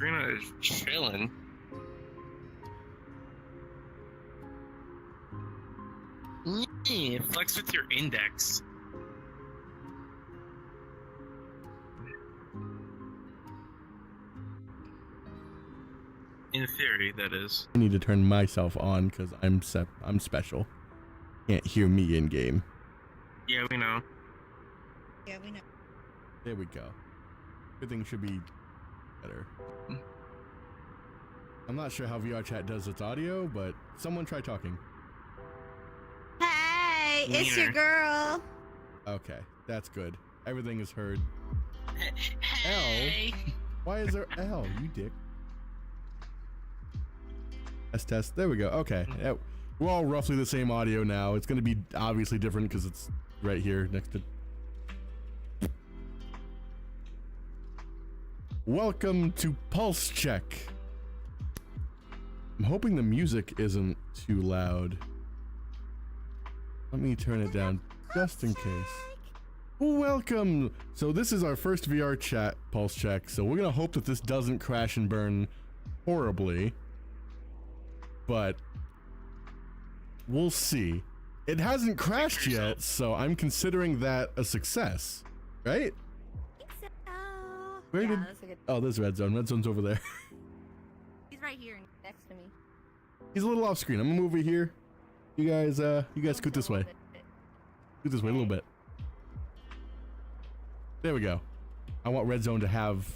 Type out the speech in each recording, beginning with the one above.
Trina is chilling. Yeah, flex with your index. In theory, that is. I need to turn myself on because I'm special. Can't hear me in game. Yeah, we know. Yeah, we know. There we go. Everything should be better. I'm not sure how VR chat does its audio, but someone try talking. Hey, it's your girl. Okay, that's good. Everything is heard. Hey. L? Why is there L? You dick. Test. There we go. Okay. Yeah, we're all roughly the same audio now. It's going to be obviously different because it's right here next to. Welcome to Pulse Check. I'm hoping the music isn't too loud. Let me turn it down just in case. Welcome. So this is our first VR chat Pulse Check. So we're going to hope that this doesn't crash and burn horribly. But we'll see. It hasn't crashed yet, so I'm considering that a success, right? Where did? Oh, there's Red Zone. Red Zone's over there. He's right here next to me. He's a little off screen. I'm gonna move over here. You guys scoot this way. Scoot this way a little bit. There we go. I want Red Zone to have.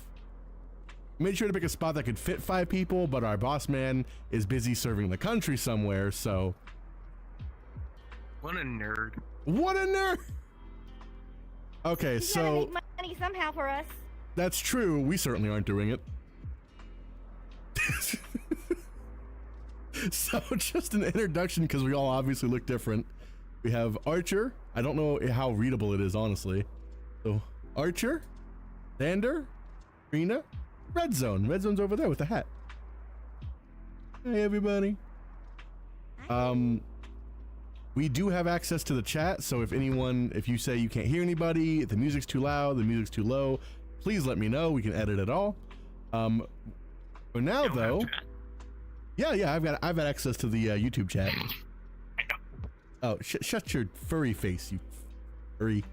Made sure to pick a spot that could fit 5 people, but our boss man is busy serving the country somewhere, so. What a nerd. What a nerd! Okay, You so. gotta make money somehow for us. That's true. We certainly aren't doing it. So, just an introduction because we all obviously look different. We have Archer. I don't know how readable it is, honestly. So, Archer, Xander, Trina, Red Zone. Red Zone's over there with the hat. Hey, everybody. We do have access to the chat, so if you say you can't hear anybody, if the music's too loud, the music's too low, please let me know. We can edit it all. For now, though, yeah, I've got access to the YouTube chat. Oh, shut your furry face, you furry.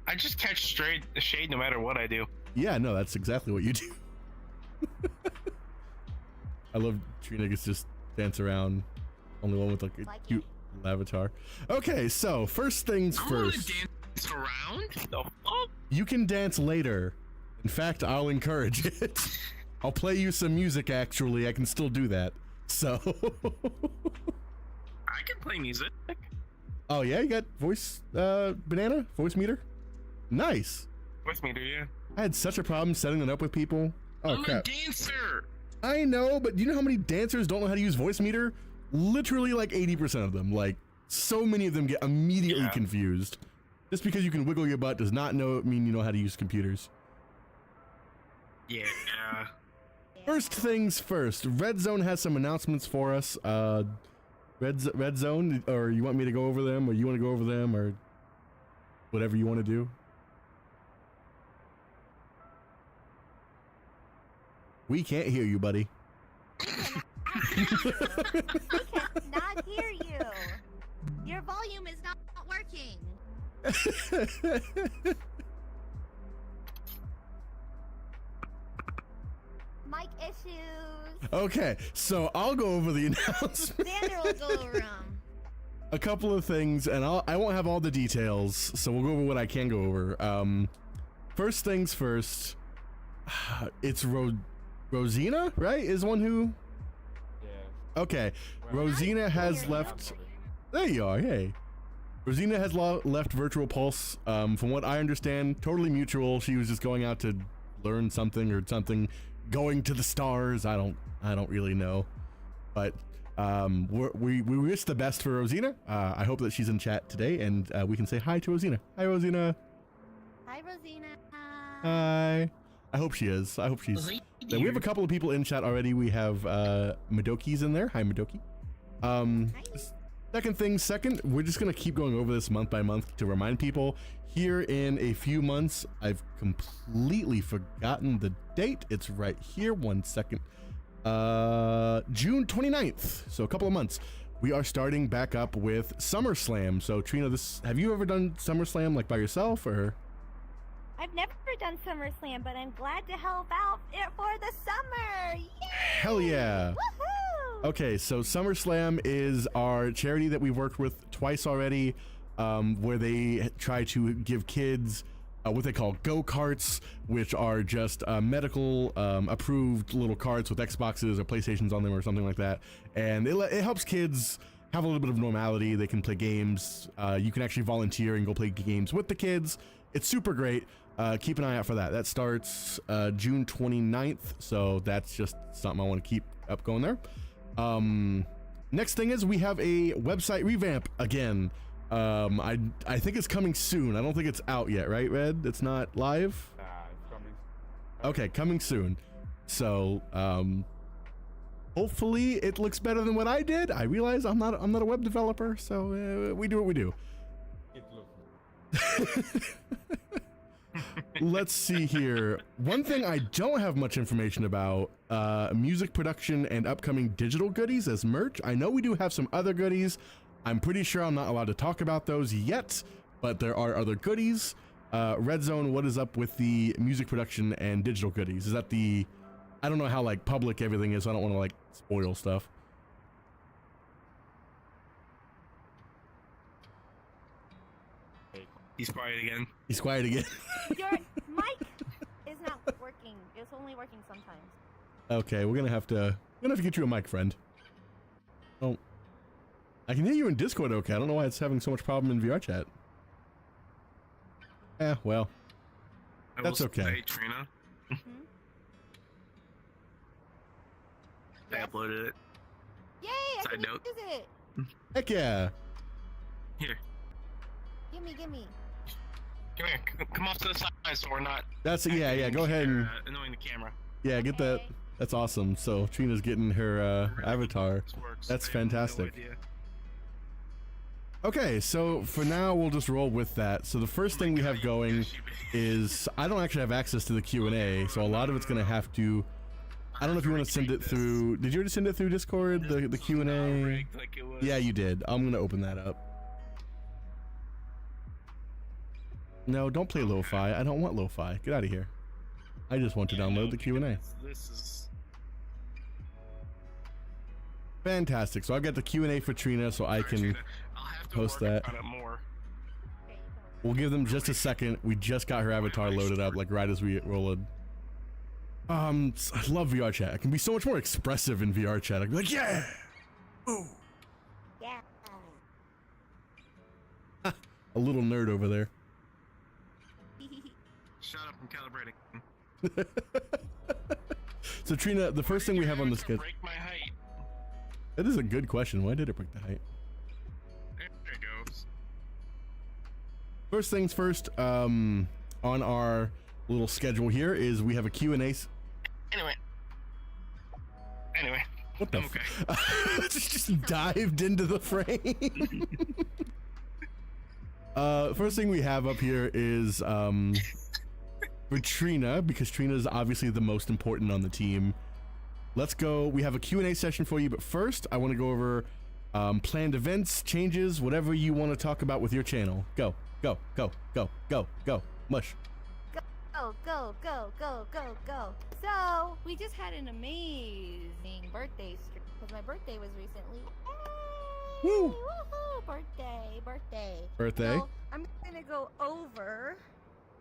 I just catch straight shade no matter what I do. Yeah, no, that's exactly what you do. I love Trina gets just dance around. Only one with like a cute avatar. Okay, so first things first. Dance around? The fuck? You can dance later. In fact, I'll encourage it. I'll play you some music. Actually, I can still do that. So. I can play music. Oh yeah, you got voice banana voice meter. Nice. Voice meter, yeah. I had such a problem setting it up with people. Oh I'm crap. a dancer. I know, but do you know how many dancers don't know how to use voice meter? Literally like 80% of them. Like so many of them get immediately confused. Just because you can wiggle your butt does not mean you know how to use computers. Yeah. First things first, Red Zone has some announcements for us. Red Zone, or you want me to go over them, or you want to go over them, or whatever you want to do? We can't hear you, buddy. We cannot hear you. Your volume is not working. Mic issues. Okay, so I'll go over the announcement. Xander will go over them. A couple of things, and I won't have all the details, so we'll go over what I can go over. First things first, it's Rosina, right? Is one who? Yeah. Okay, Rosina has left. There you are. Hey, Rosina has left Virtual Pulse. From what I understand, totally mutual. She was just going out to learn something or something, going to the stars. I don't really know, but we wish the best for Rosina. I hope that she's in chat today, and we can say hi to Rosina. Hi, Rosina. Hi, Rosina. Hi. I hope she is. I hope she's. We have a couple of people in chat already. We have Madoki's in there. Hi, Madoki. Second thing, we're just gonna keep going over this month by month to remind people. Here in a few months, I've completely forgotten the date. It's right here. 1 second. June 29th. So a couple of months. We are starting back up with SummerSlam. So Trina, have you ever done SummerSlam like by yourself or? I've never done SummerSlam, but I'm glad to help out for the summer. Yay! Hell yeah. Woohoo! Okay, so SummerSlam is our charity that we've worked with twice already, where they try to give kids what they call go-karts, which are just medical approved little carts with Xboxes or PlayStations on them or something like that. And it helps kids have a little bit of normality. They can play games. You can actually volunteer and go play games with the kids. It's super great. Keep an eye out for that. That starts June 29th, so that's just something I want to keep up going there. Next thing is we have a website revamp again. I think it's coming soon. I don't think it's out yet, right, Red? It's not live? It's coming. Okay, coming soon. So, hopefully it looks better than what I did. I realize I'm not a web developer, so we do what we do. It looks. Let's see here. One thing I don't have much information about, music production and upcoming digital goodies as merch. I know we do have some other goodies. I'm pretty sure I'm not allowed to talk about those yet, but there are other goodies. Red Zone, what is up with the music production and digital goodies? Is that I don't know how like public everything is, so I don't want to like spoil stuff. He's quiet again. He's quiet again. Your mic is not working. It's only working sometimes. Okay, we're gonna have to get you a mic, friend. Oh, I can hear you in Discord. Okay, I don't know why it's having so much problem in VR chat. Well, that's okay. Hey, Trina. I uploaded it. Yay! I Side can note. use it. Heck yeah. Here, Gimme. come here. Come off to the side so we're not. That's yeah. Go ahead and annoying the camera. yeah, get that. Okay. That's awesome. So Trina's getting her avatar. This works. That's I have no fantastic. idea. Okay, so for now we'll just roll with that. So the first thing we have going is I don't actually have access to the Q&A, so a lot of it's gonna have to. I don't know if you want to send it through. Did you already send it through Discord? The Q&A. Rigged like it was. Yeah, you did. I'm gonna open that up. No, don't play lo-fi. I don't want lo-fi. Get out of here. I just want to download the Q&A. This is. Fantastic. So I've got the Q&A for Trina, so I can I'll have to post work that. on it more. We'll give them just a second. We just got her avatar loaded up, like right as we rolled. I love VR chat. It can be so much more expressive in VR chat. I can be like, yeah, ooh, Yeah. a little nerd over there. Shut up! I'm calibrating. So Trina, the first thing we have on the schedule. Break my height. That is a good question. Why did it break the height? There it goes. First things first. On our little schedule here is we have a Q&A. Anyway. What the? I'm okay. Just dived into the frame. First thing we have up here is for Trina, because Trina is obviously the most important on the team. Let's go. We have a Q&A session for you, but first I want to go over planned events, changes, whatever you want to talk about with your channel. Go. Mush. Go. So, we just had an amazing birthday streak because my birthday was recently. Woo! Woohoo! Birthday. Birthday. So, I'm gonna go over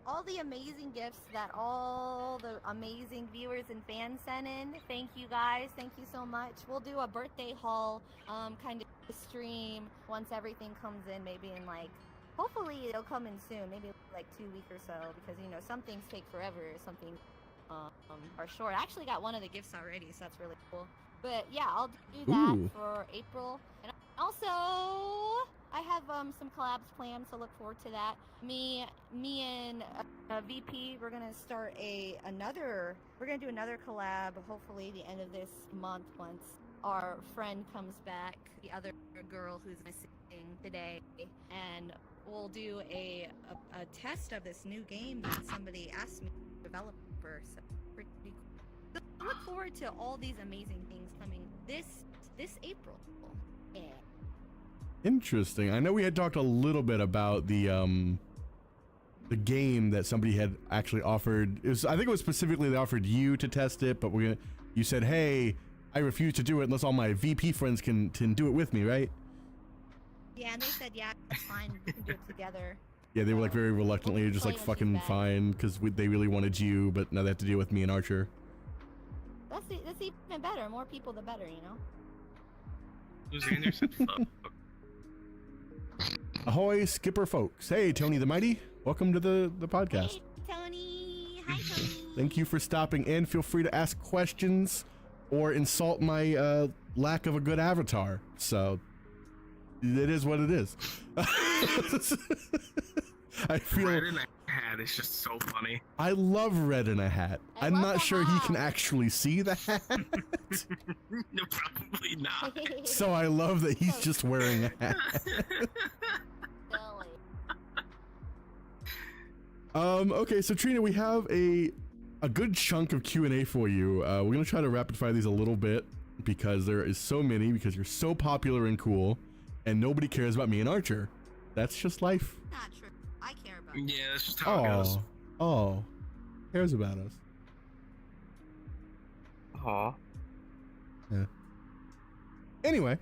all the amazing gifts that all the amazing viewers and fans sent in. Thank you guys. Thank you so much. We'll do a birthday haul kind of stream once everything comes in, maybe in like. Hopefully it'll come in soon, maybe like 2 weeks or so, because you know some things take forever, some things are short. I actually got one of the gifts already, so that's really cool. But yeah, I'll do that Ooh. for April, and also I have some collabs planned, so look forward to that. Me and VP, we're gonna start another collab. Hopefully the end of this month once our friend comes back, the other girl who's missing today, and we'll do a test of this new game that somebody asked me to develop for. So pretty cool. So I look forward to all these amazing things coming this April. Yeah. Interesting. I know we had talked a little bit about the game that somebody had actually offered. I think it was specifically they offered you to test it, but you said, hey, I refuse to do it unless all my VP friends can do it with me, right? Yeah, and they said, yeah, that's fine. We can do it together. Yeah, they were like very reluctantly, just like fucking fine, because they really wanted you, but now they have to deal with me and Archer. That's even better. More people, the better, you know? Xander said fuck. Ahoy, skipper folks. Hey, Tony the Mighty. Welcome to the podcast. Hey, Tony. Hi, Tony. Thank you for stopping in. Feel free to ask questions or insult my lack of a good avatar. So it is what it is. I feel Red in a hat is just so funny. I love red in a hat. I'm not sure he can actually see the hat. No, probably not. So I love that he's just wearing a hat. Okay, so Trina, we have a good chunk of Q&A for you. We're gonna try to rapid fire these a little bit because there is so many, because you're so popular and cool, and nobody cares about me and Archer. That's just life. Not true. I care about you. Yeah, that's just how it goes. Oh, cares about us. Aw. Yeah. Anyway,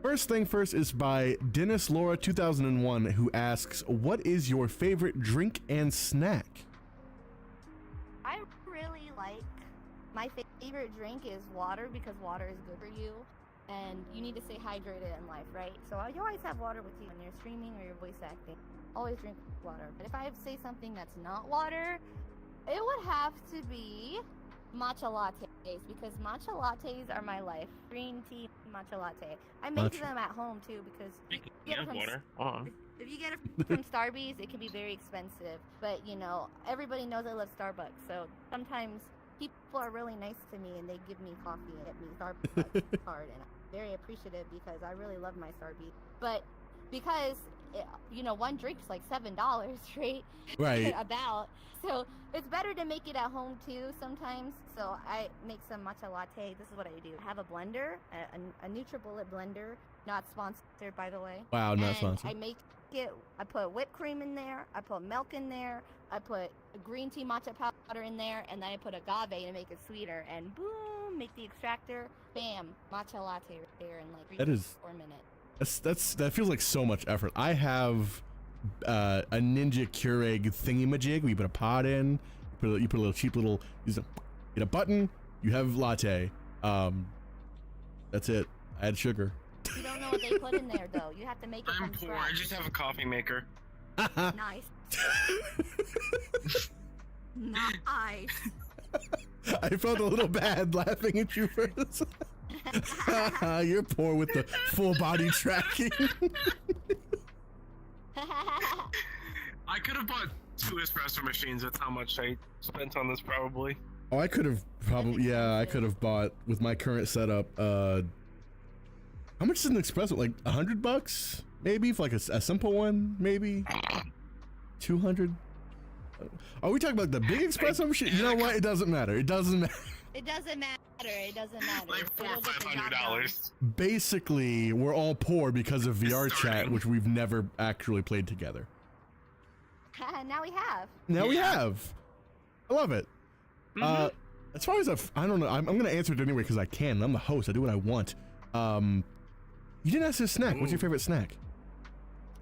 first thing first is by Dennis Laura 2001, who asks, what is your favorite drink and snack? I really like, my favorite drink is water, because water is good for you, and you need to stay hydrated in life, right? So you always have water with you when you're streaming or you're voice acting. Always drink water. But if I have to say something that's not water, it would have to be matcha lattes, because matcha lattes are my life. Green tea matcha latte. I make them at home too, because you get it from water. if you get it from Starbucks, it can be very expensive. But you know, everybody knows I love Starbucks, so sometimes people are really nice to me and they give me coffee and get me Starbucks card, and I'm very appreciative because I really love my Starbucks. But because you know, one drink's like $7, right? Right. About. So it's better to make it at home too sometimes. So I make some matcha latte. This is what I do. I have a blender, a NutriBullet blender, not sponsored by the way. Wow, not sponsored. I make it, I put whipped cream in there, I put milk in there, I put green tea matcha powder in there, and then I put agave to make it sweeter, and boom, make the extractor, bam, matcha latte right there in like 3 to 4 minutes. That feels like so much effort. I have a Ninja Keurig thingy-majig where you put a pot in, you put a little cheap little, hit a button, you have latte. That's it. Add sugar. You don't know what they put in there though. You have to make it I'm from poor. scratch. I just have a coffee maker. Nice. Nice. I felt a little bad laughing at you first. You're poor with the full body tracking. I could have bought 2 espresso machines. That's how much I spent on this, probably. Oh, I could have probably, yeah, I could have bought with my current setup. How much is an espresso? Like $100, maybe for like a simple one, maybe 200. Are we talking about the big espresso machine? You know what? It doesn't matter. It doesn't matter. It doesn't matter. It doesn't matter. Like $400 or $500. Basically, we're all poor because of VR chat, which we've never actually played together. Now we have. Now we have. I love it. As far as I don't know, I'm gonna answer it anyway because I can. I'm the host. I do what I want. You didn't ask a snack. What's your favorite snack?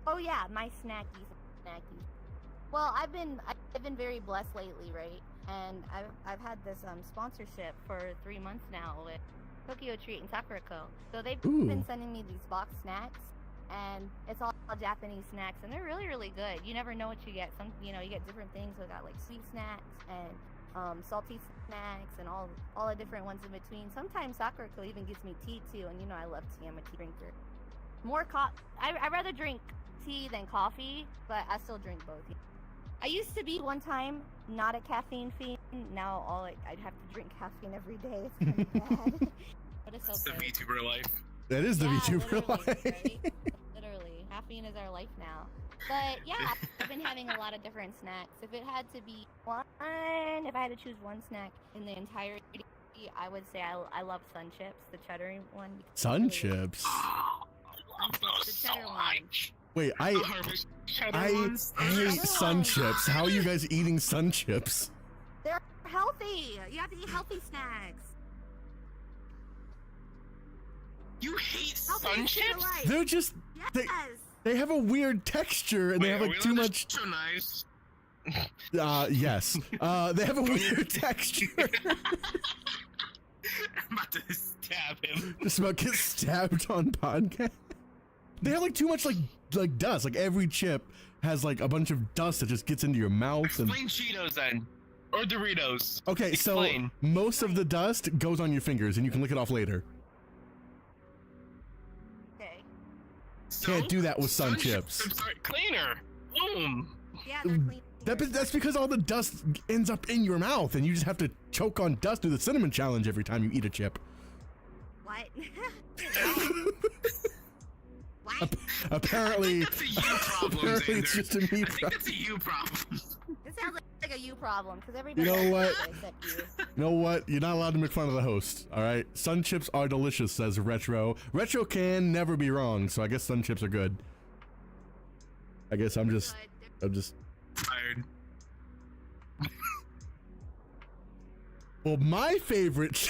Oh yeah, my snackies. Well, I've been very blessed lately, right? And I've had this sponsorship for 3 months now with Tokyo Treat and Sakurako. So they've been sending me these box snacks, and it's all Japanese snacks, and they're really, really good. You never know what you get. You get different things. We got like sweet snacks and salty snacks and all the different ones in between. Sometimes Sakurako even gives me tea too, and you know I love tea. I'm a tea drinker. I'd rather drink tea than coffee, but I still drink both. I used to be one time not a caffeine fiend. Now I'd have to drink caffeine every day. It's kind of bad. But it's It's the okay. VTuber life. That is the VTuber literally, life. right? Literally, caffeine is our life now. But yeah, I've been having a lot of different snacks. If it had to be one, if I had to choose one snack in the entirety, I would say I love Sun Chips, the cheddar one. Sun Chips. Oh, I love those The so cheddar one. much. Wait, The Harvest cheddar I ones. hate Cheddar Sun ones. Chips. How are you guys eating Sun Chips? They're healthy. You have to eat healthy snacks. You hate Healthy Sun is to the Chips? life. They're just Yes. they have a weird texture and they have Wait, like are we too allowed much. to show knives? Yes. They have a weird texture. I'm about to stab him. Just about get stabbed on podcast. They have like too much like dust. Like every chip has like a bunch of dust that just gets into your mouth. And Explain Cheetos then. Or Doritos. okay, Explain. so most of the dust goes on your fingers and you can lick it off later. Okay. Can't do that with Sun Chips. I'm sorry, cleaner. Boom. Yeah, they're clean. That's because all the dust ends up in your mouth and you just have to choke on dust through the cinnamon challenge every time you eat a chip. What? What? Apparently, That's a you problem, apparently Xander. it's just a me I think problem. that's a you problem. This sounds like a you problem because everybody. You know what? Except you. You know what? You're not allowed to make fun of the host. All right. Sun chips are delicious, says Retro. Retro can never be wrong, so I guess sun chips are good. I guess I'm just Tired. well, my favorite.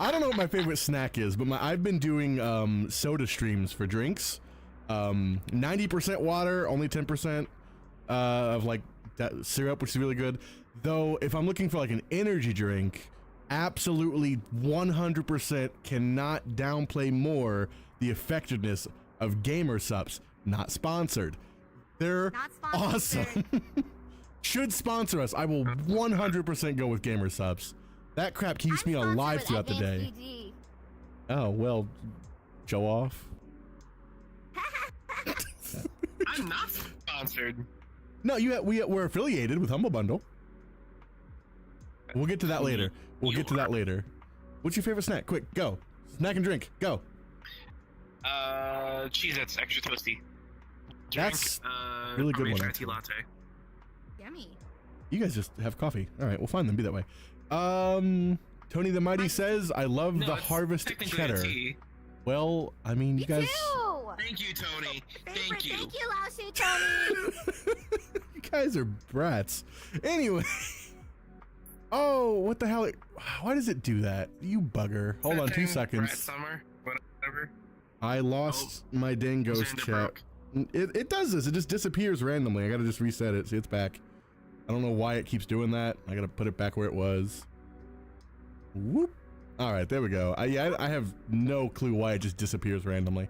I don't know what my favorite snack is, but I've been doing soda streams for drinks. 90% water, only 10% of like that syrup, which is really good. Though, if I'm looking for like an energy drink, absolutely 100% cannot downplay more the effectiveness of Gamer Sups. Not sponsored. They're Not sponsored. awesome. Should sponsor us. I will 100% go with Gamer Subs. That crap keeps me I'm alive sponsored throughout the with day. FHCG. Oh, well, show off. I'm not sponsored. No, we're affiliated with Humble Bundle. We'll get to that later. We'll get to that later. What's your favorite snack? Quick, go. Snack and drink, go. Cheez-Its, extra toasty. That's really good one, Tea actually. latte. Yummy. You guys just have coffee. All right, we'll find them. Be that way. Tony the Mighty says, I love No, the it's harvest technically a cheddar. tea. Well, I mean, you Me guys... too. Thank you, Tony. Favorite, Thank you. Thank you, Lassie Tony. You guys are brats. Anyway. Oh, what the hell? Why does it do that? You bugger. Hold on 2 Brad seconds. Summer, whatever. I lost my dang ghost Xander chat. broke. It does this. It just disappears randomly. I gotta just reset it. See, it's back. I don't know why it keeps doing that. I gotta put it back where it was. Whoop. All right, there we go. I have no clue why it just disappears randomly.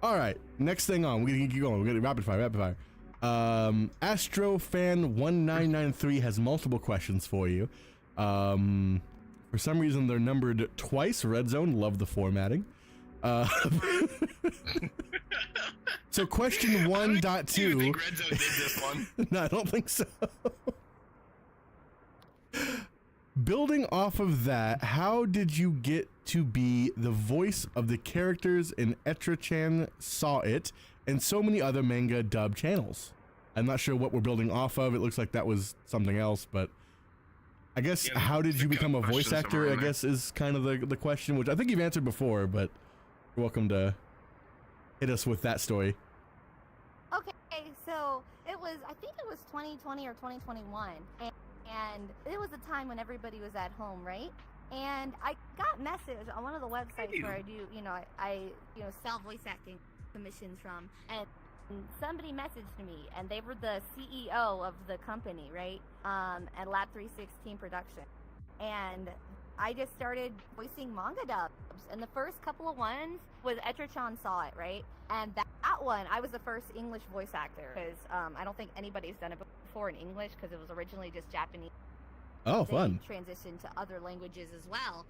All right, next thing on. We're gonna keep going. We're gonna rapid fire. Astrofan1993 has multiple questions for you. For some reason, they're numbered twice. Red Zone, love the formatting. So question Do you 1.2. think Red Zone did this one? No, I don't think so. Building off of that, how did you get to be the voice of the characters in Etra-chan Saw It and so many other manga dub channels? I'm not sure what we're building off of. It looks like that was something else, but I guess Yeah, how did there's you a become a question voice somewhere actor, I in there. guess, is kind of the question, which I think you've answered before, but you're welcome to hit us with that story. Okay, so I think it was 2020 or 2021, and it was a time when everybody was at home, right? And I got message on one of the websites where I do, I sell voice acting commissions from, and somebody messaged me, and they were the CEO of the company, right? At Lab 316 Production, and I just started voicing manga dubs, and the first couple of ones was Etra-chan Saw It, right? And that one, I was the first English voice actor, because I don't think anybody's done it before in English, because it was originally just Japanese. Oh, They fun. transitioned to other languages as well.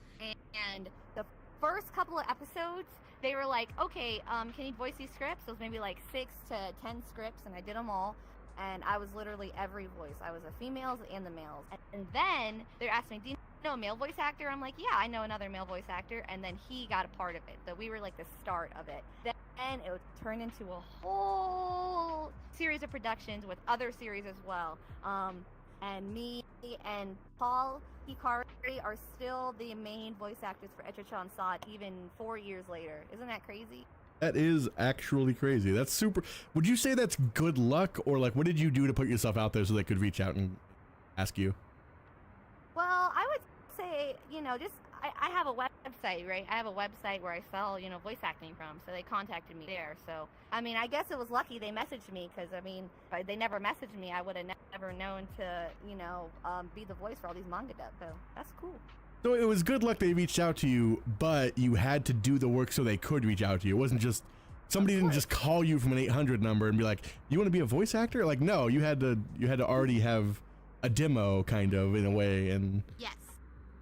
And the first couple of episodes, they were like, okay, can you voice these scripts? It was maybe like 6 to 10 scripts, and I did them all. And I was literally every voice. I was the females and the males. And then they're asking me, do you know a male voice actor? I'm like, yeah, I know another male voice actor. And then he got a part of it. So we were like the start of it. Then it would turn into a whole series of productions with other series as well. And me and Paul Hikari are still the main voice actors for Etricha and Sod even 4 years later. Isn't that crazy? That is actually crazy. That's super. Would you say that's good luck, or like what did you do to put yourself out there so they could reach out and ask you? Well, I would say, you know, just I have a website, right? I have a website where I sell, you know, voice acting from. So they contacted me there. So, I mean, I guess it was lucky they messaged me because, I mean, if they never messaged me, I would have never known to, you know, be the voice for all these manga dubs. So that's cool. So it was good luck they reached out to you, but you had to do the work so they could reach out to you. It wasn't just, somebody didn't just call you from an 800 number and be like, you want to be a voice actor? Like, no, you had to already have a demo kind of in a way. And Yes,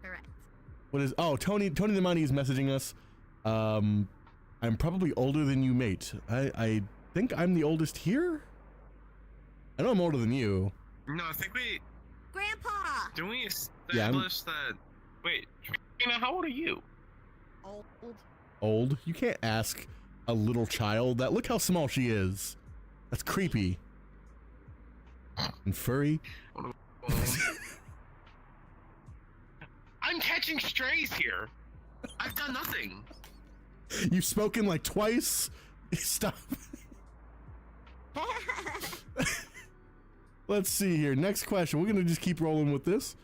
correct. what is, oh, Tony the Money is messaging us. I'm probably older than you, mate. I think I'm the oldest here. I know I'm older than you. No, I think we... Grandpa! Didn't we establish that... Wait, Trina, how old are you? Old. Old? You can't ask a little child that. Look how small she is. That's creepy. And furry. I'm catching strays here. I've done nothing. You've spoken like twice. Stop. Let's see here. Next question. We're going to just keep rolling with this.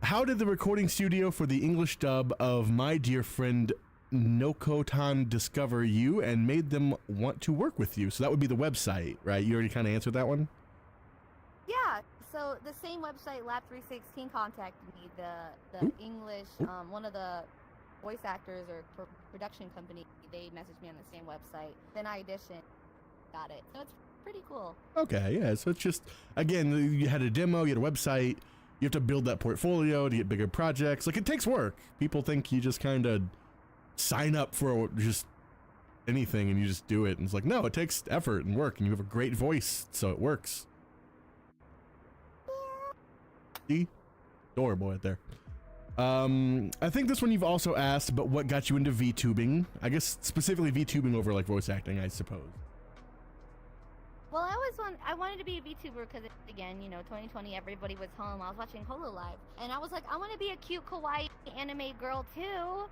How did the recording studio for the English dub of My Dear Friend Nokotan discover you and made them want to work with you? So that would be the website, right? You already kind of answered that one? Yeah, so the same website, Lab316, contacted me. The Ooh. English, one of the voice actors or production company, they messaged me on the same website. Then I auditioned, got it. So it's pretty cool. Okay, yeah. So it's just, again, you had a demo, you had a website. You have to build that portfolio to get bigger projects. Like, it takes work. People think you just kind of sign up for just anything and you just do it. And it's like, no, it takes effort and work, and you have a great voice, so it works. See? Adorable right there. I think this one you've also asked, but what got you into VTubing? I guess specifically VTubing over like voice acting, I suppose. Well, I wanted to be a VTuber because, again, you know, 2020, everybody was home. I was watching Hololive, and I was like, I want to be a cute, kawaii anime girl, too.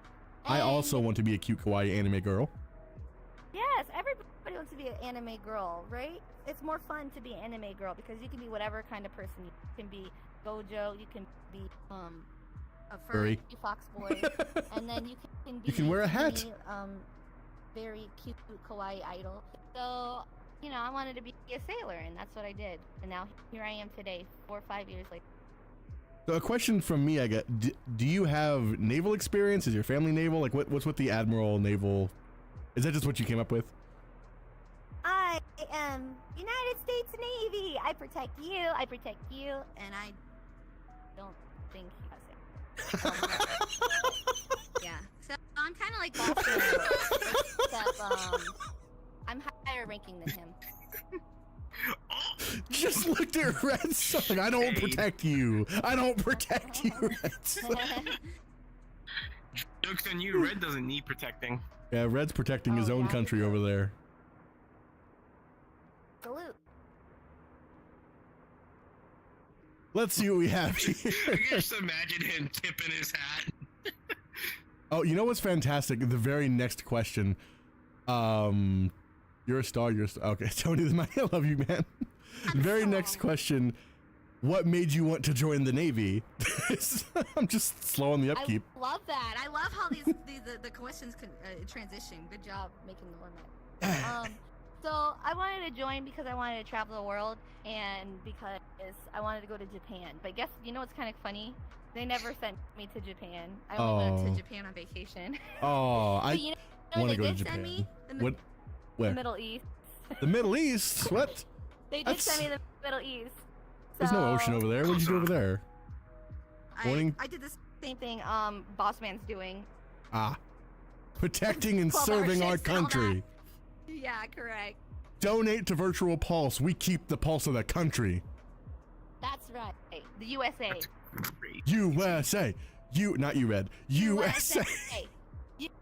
I And also want to be a cute kawaii anime girl. yes, everybody wants to be an anime girl, right? It's more fun to be an anime girl because you can be whatever kind of person. You can be Gojo, you can be a furry fox boy, and then you can be You can wear a hat. very cute kawaii idol. So, you know, I wanted to be a sailor, and that's what I did. And now here I am today, 4 or 5 years later. So a question from me, I get, do you have naval experience? Is your family naval? Like, what's with the Admiral naval? Is that just what you came up with? I am United States Navy. I protect you, and I don't think he has it. Yeah, so I'm kind of like Boston, except I'm higher ranking than him. Just looked at Red Song. I don't protect you. I don't protect you, Red Song. Joke's on you, Red doesn't need protecting. Yeah, Red's protecting his Oh, own yeah, country he over does. there. Salute. Let's see what we have I here. can just imagine him tipping his hat. Oh, you know what's fantastic? The very next question. You're a star. You're a star. Okay, Tony the Money, I love you, man. The very next question. What made you want to join the Navy? I'm just slow on the upkeep. I love that. I love how the questions can transition. Good job making the format. So I wanted to join because I wanted to travel the world and because I wanted to go to Japan. But guess, you know what's kind of funny? They never sent me to Japan. I only went to Japan on vacation. Oh, But you know want where to they go to did send Japan. me? What? Where? The Middle East. The Middle East? What? They did That's- send me the Middle East. There's no ocean over there. What'd you do over there? Morning? I did the same thing Boss Man's doing. Ah. Protecting and 12-hour serving our shifts and all country. Yeah, correct. Donate to Virtual Pulse. We keep the pulse of the country. That's right. The USA. That's great. USA. Not you, Red. USA.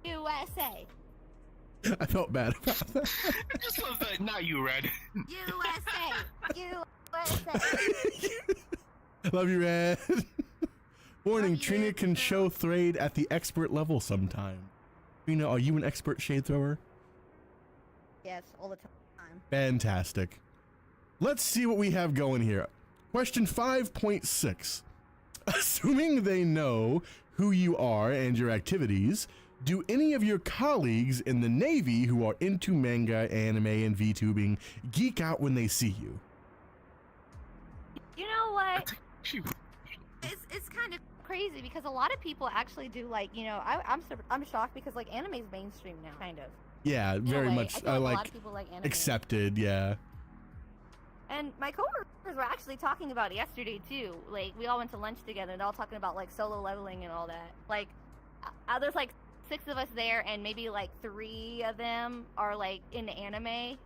USA. I felt bad about that. I just love that. Not you, Red. USA. USA. Love you, Red. Warning, Love you, Trina Red, can too. show Thrade at the expert level sometime. Trina, are you an expert shade thrower? Yes, all the time. Fantastic. Let's see what we have going here. Question 5.6. Assuming they know who you are and your activities, do any of your colleagues in the Navy who are into manga, anime, and VTubing geek out when they see you? You know what? Shoot. It's kind of crazy because a lot of people actually do like, you know, I'm shocked because like anime's mainstream now, kind of. Yeah, In a very way. much I feel like a lot like of people like anime. accepted, yeah. And my coworkers were actually talking about it yesterday too. Like we all went to lunch together. They're all talking about like solo leveling and all that. Like there's like 6 of us there, and maybe like 3 of them are like into anime.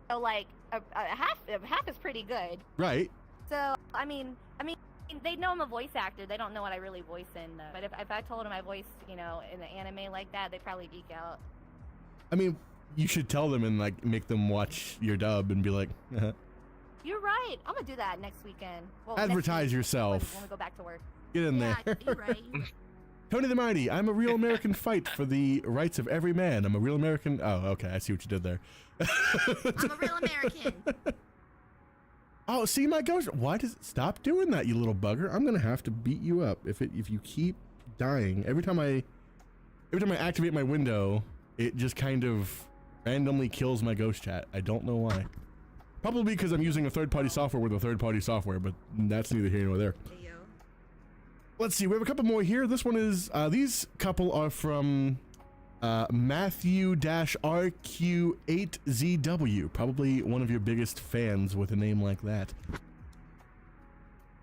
So like half is pretty good. Right. So I mean, they know I'm a voice actor. They don't know what I really voice in. But if I told them I voice, you know, in the anime like that, they'd probably geek out. I mean, you should tell them and like make them watch your dub and be like, You're right. I'm gonna do that next weekend. Well, advertise next week, yourself. when we go back to work. Get in Yeah, there. you're right. Tony the Mighty, I'm a real American fight for the rights of every man. I'm a real American. Oh, okay. I see what you did there. I'm a real American. Oh, see my ghost. Why does it stop doing that, you little bugger? I'm gonna have to beat you up if you keep dying. Every time I activate my window, it just kind of randomly kills my ghost chat. I don't know why. Probably because I'm using a third-party software with a third-party software, but that's neither here nor there. Hey, yo. Let's see, we have a couple more here. This one is, these couple are from Matthew-RQ8ZW, probably one of your biggest fans with a name like that.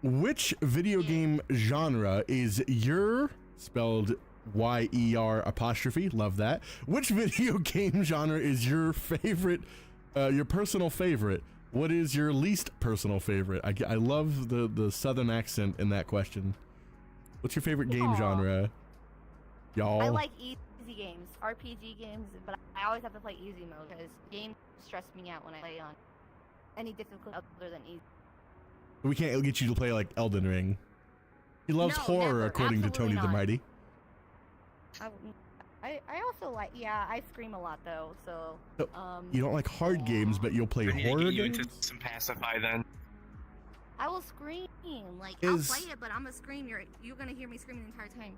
Which video game genre is your, spelled Y-E-R apostrophe, love that. Which video game genre is your favorite, your personal favorite? What is your least personal favorite? I love the southern accent in that question. What's your favorite game Aw. genre? Y'all. I like easy games, RPG games, but I always have to play easy mode because games stress me out when I play on any difficult other than easy. We can't get you to play like Elden Ring. He loves No, horror, never. according to Tony Absolutely the not. Mighty. I also like, yeah, I scream a lot though, so So, You don't like hard games, but you'll play I need to horror get you games? into some pacify then. I will scream. Like Is- I'll play it, but I'm gonna scream. You're gonna hear me screaming the entire time.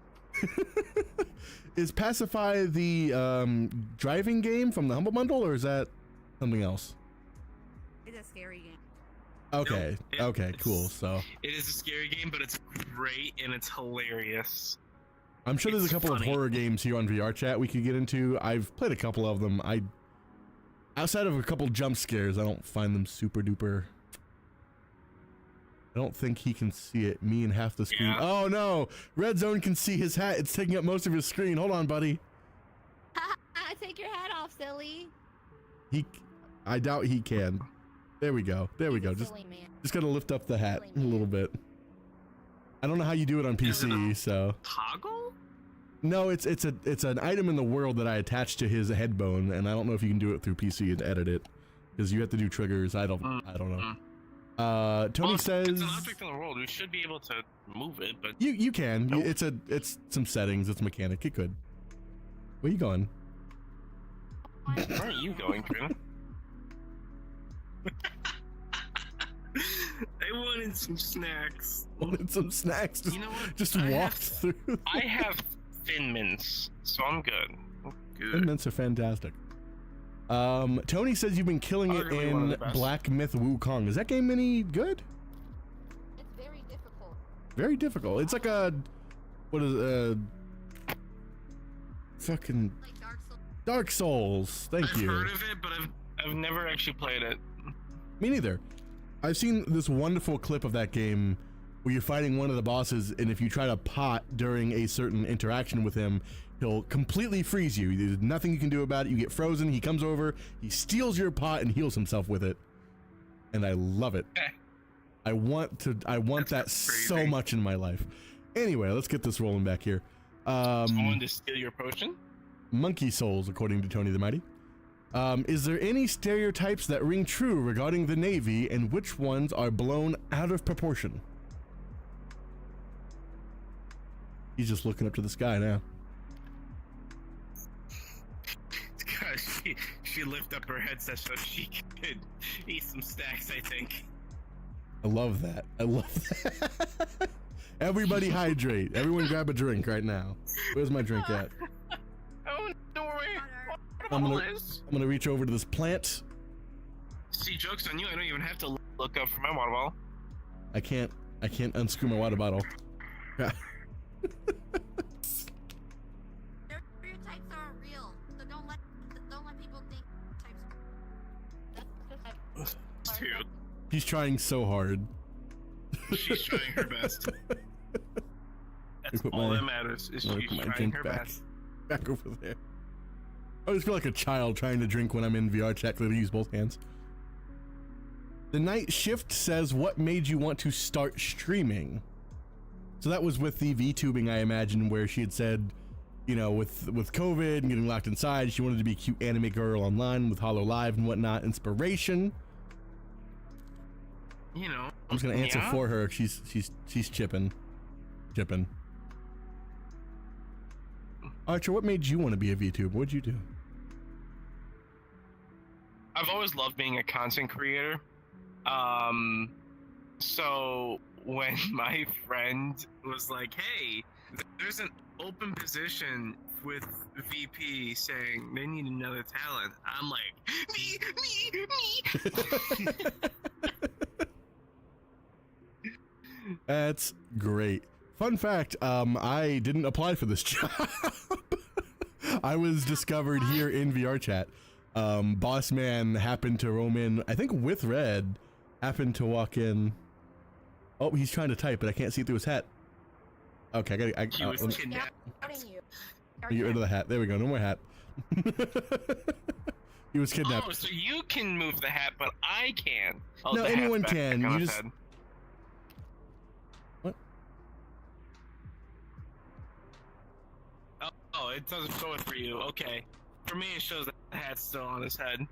Is Pacify the driving game from the Humble Bundle, or is that something else? It's a scary game. Okay, Nope, okay, it's- cool. So It is a scary game, but it's great and it's hilarious. I'm sure there's a It's couple funny. of horror games here on VR Chat we could get into. I've played a couple of them. Outside of a couple jump scares, I don't find them super duper. I don't think he can see it. Me and half the screen. Yeah. Oh no! Red Zone can see his hat. It's taking up most of his screen. Hold on, buddy. Take your hat off, silly. I doubt he can. There we go. There we He's a go. Just silly man. gotta lift up the hat Silly a little man. bit. I don't know how you do it on Is it PC, a- so. Toggle? No, it's an item in the world that I attach to his head bone, and I don't know if you can do it through PC and edit it, because you have to do triggers. I don't know. Tony Well, says it's an object in the world. We should be able to move it, but you can. Nope. It's some settings. It's mechanic. It could. Where you going? where are you going, Trina? I wanted some snacks. Wanted some snacks. Just, You know what? just I walked have- through. I have Thin Mints, so I'm good. I'm Thin good. Mints are fantastic. Tony says you've been killing it Arguably one of in the best. Black Myth Wukong. Is that game any good? It's very difficult. Very difficult. It's like a what is fucking Like Dark Souls. Dark Souls. Thank I've you. heard of it, but I've never actually played it. Me neither. I've seen this wonderful clip of that game where you're fighting one of the bosses, and if you try to pot during a certain interaction with him, he'll completely freeze you. There's nothing you can do about it. You get frozen. He comes over, he steals your pot and heals himself with it, and I love it. I want that so much in my life. Anyway, let's get this rolling back here. Someone to steal your potion? Monkey souls, according to Tony the Mighty. Is there any stereotypes that ring true regarding the Navy, and which ones are blown out of proportion? He's just looking up to the sky now. She lifted up her headset so she could eat some snacks, I think. I love that. I love that. Everybody hydrate. Everyone grab a drink right now. Where's my drink at? Oh, no way. I'm gonna reach over to this plant. See, joke's on you. I don't even have to look up for my water bottle. I can't unscrew my water bottle. Stereotypes aren't real, so don't let people think types. That's Dude. He's trying so hard. She's trying her best. That's all that matters, is she's trying her best. Back over there. I just feel like a child trying to drink when I'm in VR chat because I use both hands. The Night Shift says, what made you want to start streaming? So that was with the VTubing, I imagine, where she had said, you know, with COVID and getting locked inside, she wanted to be a cute anime girl online with Hollow Live and whatnot. Inspiration. You know. I'm just gonna answer for her. She's chipping. Archer, what made you want to be a VTuber? What'd you do? I've always loved being a content creator. So when my friend was like, hey, there's an open position with VP saying they need another talent, I'm like, me. That's great. Fun fact, I didn't apply for this job. I was discovered here in VR chat. Boss man happened to roam in, I think with Red, happened to walk in. Oh, he's trying to type, but I can't see through his hat. Okay, He was kidnapped. Get rid of the hat. There we go, no more hat. He was kidnapped. Oh, so you can move the hat, but I can't. Oh, No, the hat's anyone back can. on You his just... head. What? Oh, it doesn't show it for you. Okay. For me, it shows that the hat's still on his head.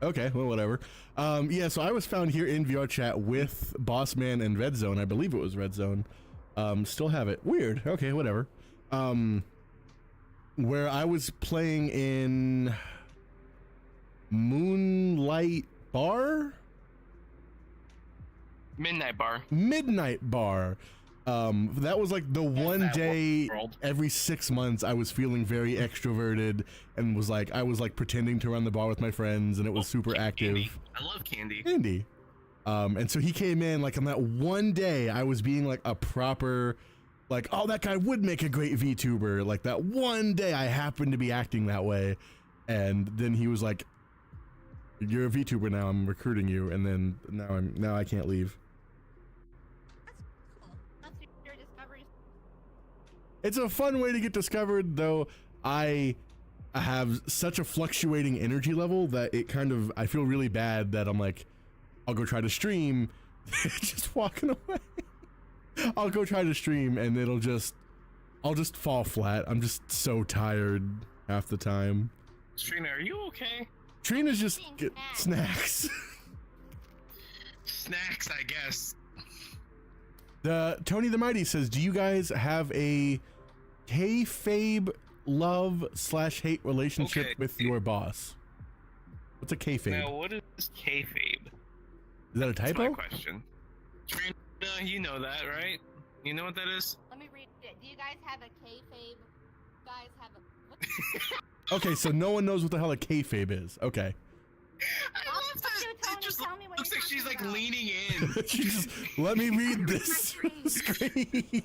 Okay, well, whatever. Yeah, so I was found here in VR chat with Bossman and Red Zone. I believe it was Red Zone. Still have it. Weird. Okay, whatever. Where I was playing in Moonlight Bar? Midnight Bar. Midnight Bar. That was like the one day world. every 6 months I was feeling very extroverted and was like, I was like pretending to run the bar with my friends, and it was super active. Candy. I love candy. Candy. And so he came in like on that one day I was being like a proper, like, oh, that guy would make a great VTuber. Like that one day I happened to be acting that way. And then he was like, you're a VTuber now, I'm recruiting you. And then now I can't leave. It's a fun way to get discovered, though. I have such a fluctuating energy level that it kind of, I feel really bad that I'm like, I'll go try to stream, just walking away. I'll go try to stream and I'll just fall flat. I'm just so tired half the time. Trina, are you okay? Trina's just get snacks. Snacks, I guess. Tony the Mighty says, do you guys have a kayfabe love/hate relationship with your boss? What's a kayfabe? Now, what is kayfabe? Is that a That's typo? my question. Trina, you know that, right? You know what that is? Let me read it. Do you guys have a kayfabe? Guys have a... Okay, so no one knows what the hell a kayfabe is. Okay. I love that. Tony, It just tell me what looks you're like she's like talking about. leaning in. She just, let me read this screen.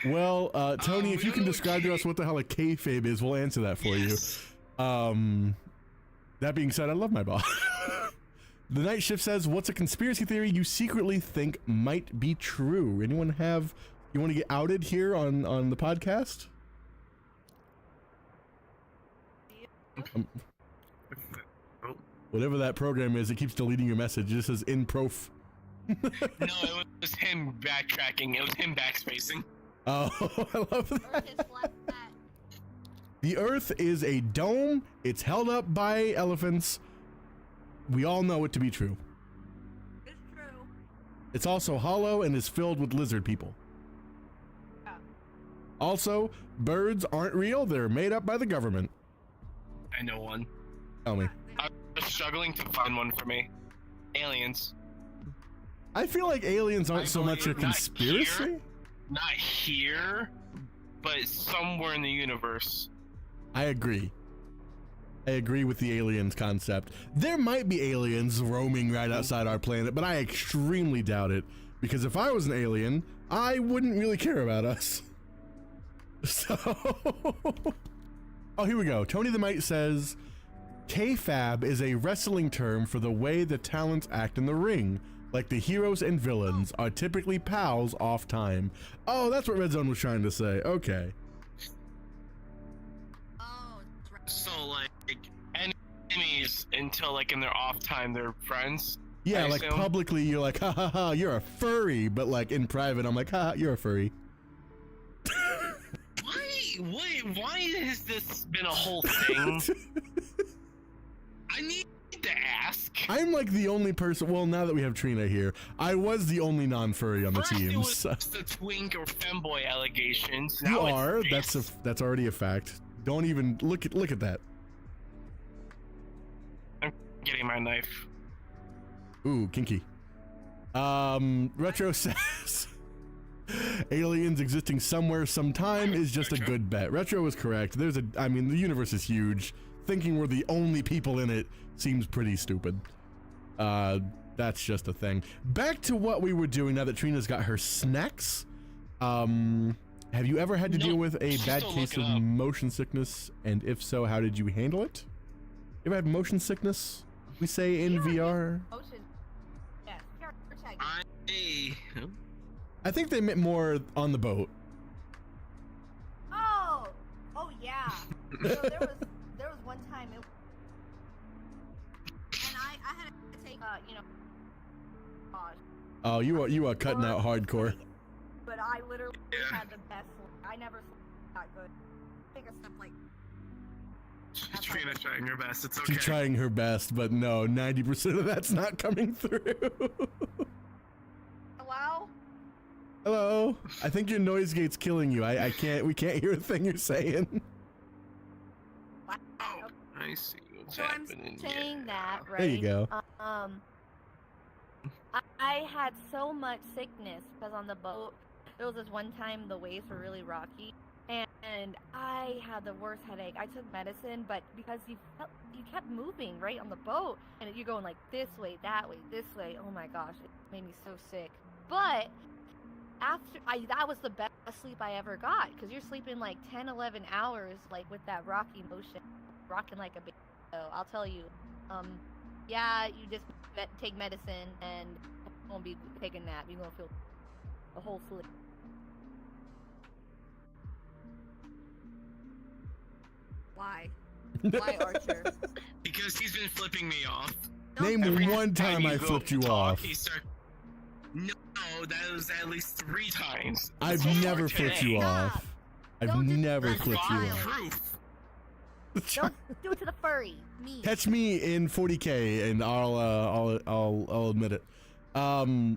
Well, Tony, if you can describe to us what the hell a kayfabe is, we'll answer that for you. That being said, I love my boss. The night shift says, what's a conspiracy theory you secretly think might be true? Anyone have, you want to get outed here on the podcast? Whatever that program is, it keeps deleting your message. It just says in prof. No, it was him backtracking. It was him backspacing. Oh, I love that. Earth is flat. The Earth is a dome. It's held up by elephants. We all know it to be true. It's true. It's also hollow and is filled with lizard people. Yeah. Also, birds aren't real. They're made up by the government. I know one. Tell me. I was struggling to find one for me. Aliens. I feel like aliens aren't I so much a believe not conspiracy. here. Not here, but somewhere in the universe. I agree. I agree with the aliens concept. There might be aliens roaming right outside our planet, but I extremely doubt it. Because if I was an alien, I wouldn't really care about us. So, oh, here we go. Tony the Mite says, K-Fab is a wrestling term for the way the talents act in the ring. Like the heroes and villains are typically pals off time. Oh, that's what Red Zone was trying to say. Okay. Oh, it's right. So, like, enemies until, like, in their off time, they're friends. Yeah, I like assume. publicly you're like, ha ha ha, you're a furry. But like in private, I'm like, ha, you're a furry. Why has this been a whole thing? I need to ask. I'm like the only person. Well, now that we have Trina here, I was the only non-furry on the First it team. was So. just the twink or femboy allegations. You Now are. it's That's already a fact. Don't even look at that. I'm getting my knife. Ooh, kinky. Retro says aliens existing somewhere sometime is just a good bet. Retro is correct. I mean, the universe is huge. Thinking we're the only people in it seems pretty stupid. That's just a thing. Back to what we were doing now that Trina's got her snacks. Have you ever had to deal with a she's bad still case of looking up. motion sickness? And if so, how did you handle it? You ever had motion sickness? We say in VR. Ocean. Yes. Check. I think they meant more on the boat. Oh yeah. So there was one time and I had to take gosh. Oh, you are cutting out hardcore. But I literally Yeah. had the best sleep. I never slept that good. I think of stuff like Trina trying her best. It's okay. She's trying her best, but no, 90% of that's not coming through. hello? Hello? I think your noise gate's killing you. We can't hear a thing you're saying. Oh, I see what's So I'm happening. saying that, right? There you go. I had so much sickness because on the boat there was this one time the waves were really rocky and I had the worst headache. I took medicine, but because you kept moving right on the boat and you're going like this way, that way, this way. Oh my gosh, it made me so sick. But that was the best sleep I ever got because you're sleeping like 10, 11 hours like with that rocky motion, rocking like a baby. So I'll tell you, yeah, you just take medicine and you won't be taking a nap. You're gonna feel a whole sleep. Why? Why, Archer? Because he's been flipping me off. Name Every one time I go flipped you talk, off. No, that was at least 3 times. I've So far never flipped you today. off. I've Don't just never run flipped you wild. off. Proof. Don't do it to the furry. Me. Catch me in 40K and I'll admit it. The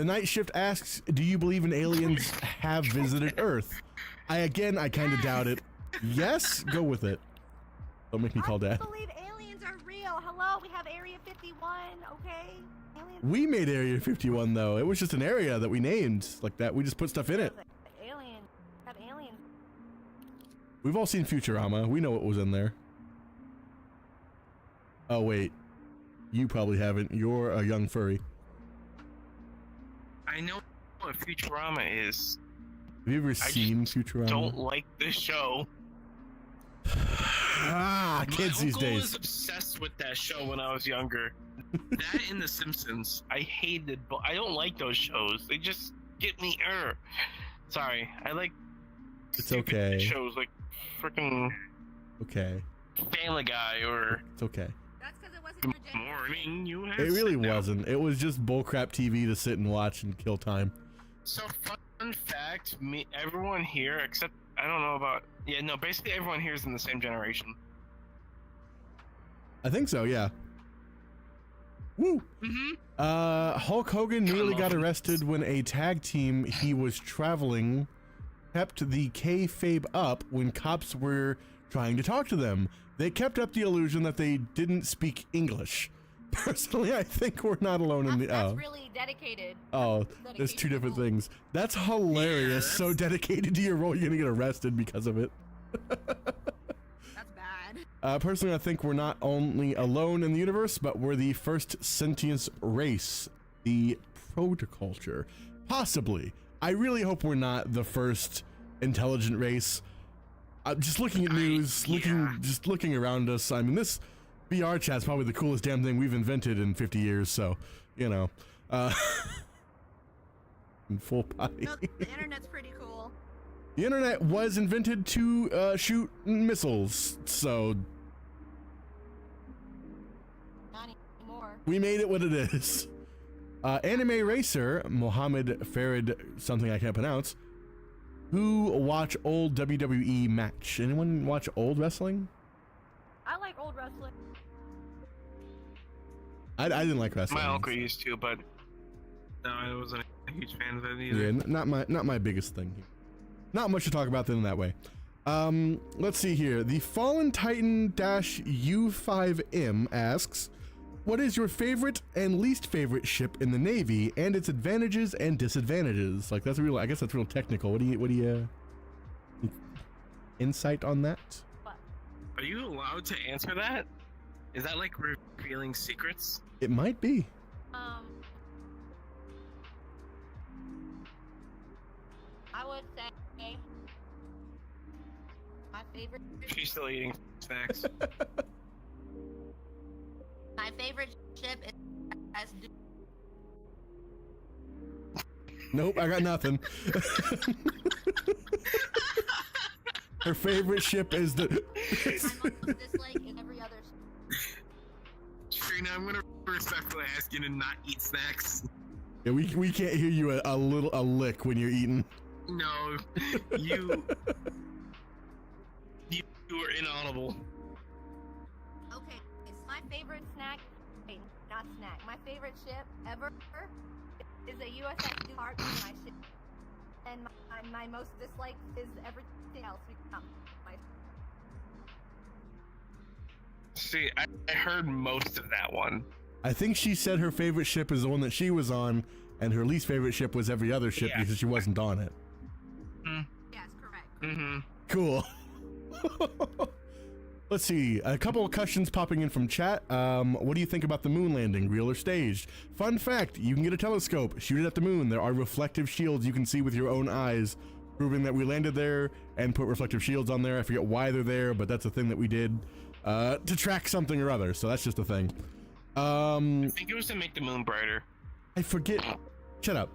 night shift asks, do you believe in aliens have visited Earth? I kind of doubt it. Yes, go with it. Don't make me call I dad. believe aliens are real. Hello, we have Area 51. Okay. Aliens. We made Area 51 though. It was just an area that we named like that. We just put stuff in it. Alien. Have aliens. We've all seen Futurama. We know what was in there. Oh wait, you probably haven't. You're a young furry. I know what Futurama is. Have you ever seen Futurama? Don't like the show. Kids My these uncle days. was obsessed with that show when I was younger. That and The Simpsons. I hated. I don't like those shows. They just get me. Sorry, I like. It's stupid okay. Shows like freaking Okay. Family Guy or It's okay. That's because it wasn't Good your generation. Morning USA. It really No. wasn't. It was just bullcrap TV to sit and watch and kill time. So fun fact, everyone here except I don't know about basically everyone here is in the same generation. I think so, yeah. Woo! Hulk Hogan nearly got arrested when a tag team he was traveling kept the kayfabe up when cops were trying to talk to them. They kept up the illusion that they didn't speak English. Personally, I think we're not alone in the... That's really dedicated. Oh, That's there's two dedicated different role. things. That's hilarious. Yeah, So dedicated to your role, you're gonna get arrested because of it. That's bad. Personally, I think we're not only alone in the universe, but we're the first sentient race, the protoculture. Possibly. I really hope we're not the first intelligent race. Just looking at news, just looking around us. I mean, this VR chat's probably the coolest damn thing we've invented in 50 years. So, you know, in full body. No, the internet's pretty cool. The internet was invented to shoot missiles, so Not anymore. we made it what it is. Anime racer Mohammed Farid, something I can't pronounce, who watch old WWE match. Anyone watch old wrestling? I like old wrestling. I didn't like wrestling. My uncle used to, but no, I wasn't a huge fan of it either. Yeah, not my biggest thing. Not much to talk about then in that way. Let's see here. The Fallen Titan U5M asks, what is your favorite and least favorite ship in the Navy and its advantages and disadvantages? Like that's real. I guess that's real technical. What do you insight on that? Are you allowed to answer that? Is that like revealing secrets? It might be. I would say my favorite. She's still eating snacks. My favorite ship is as Nope, I got nothing. Her favorite ship is the. my most dislike is every other. Trina, I'm gonna respectfully ask you to not eat snacks. Yeah, we can't hear you a lick when you're eating. No, you are inaudible. Okay, it's my favorite snack. Wait, not snack. My favorite ship ever is a USS Heart my ship, and my most dislike is everything else. See, I heard most of that one. I think she said her favorite ship is the one that she was on, and her least favorite ship was every other ship Yeah. because she wasn't on it. Yes, correct. Mm-hmm. Cool. Let's see. A couple of questions popping in from chat. What do you think about the moon landing, real or staged? Fun fact, you can get a telescope, shoot it at the moon. There are reflective shields you can see with your own eyes, proving that we landed there and put reflective shields on there. I forget why they're there, but that's a thing that we did to track something or other. So that's just a thing. I think it was to make the moon brighter. I forget. Shut up.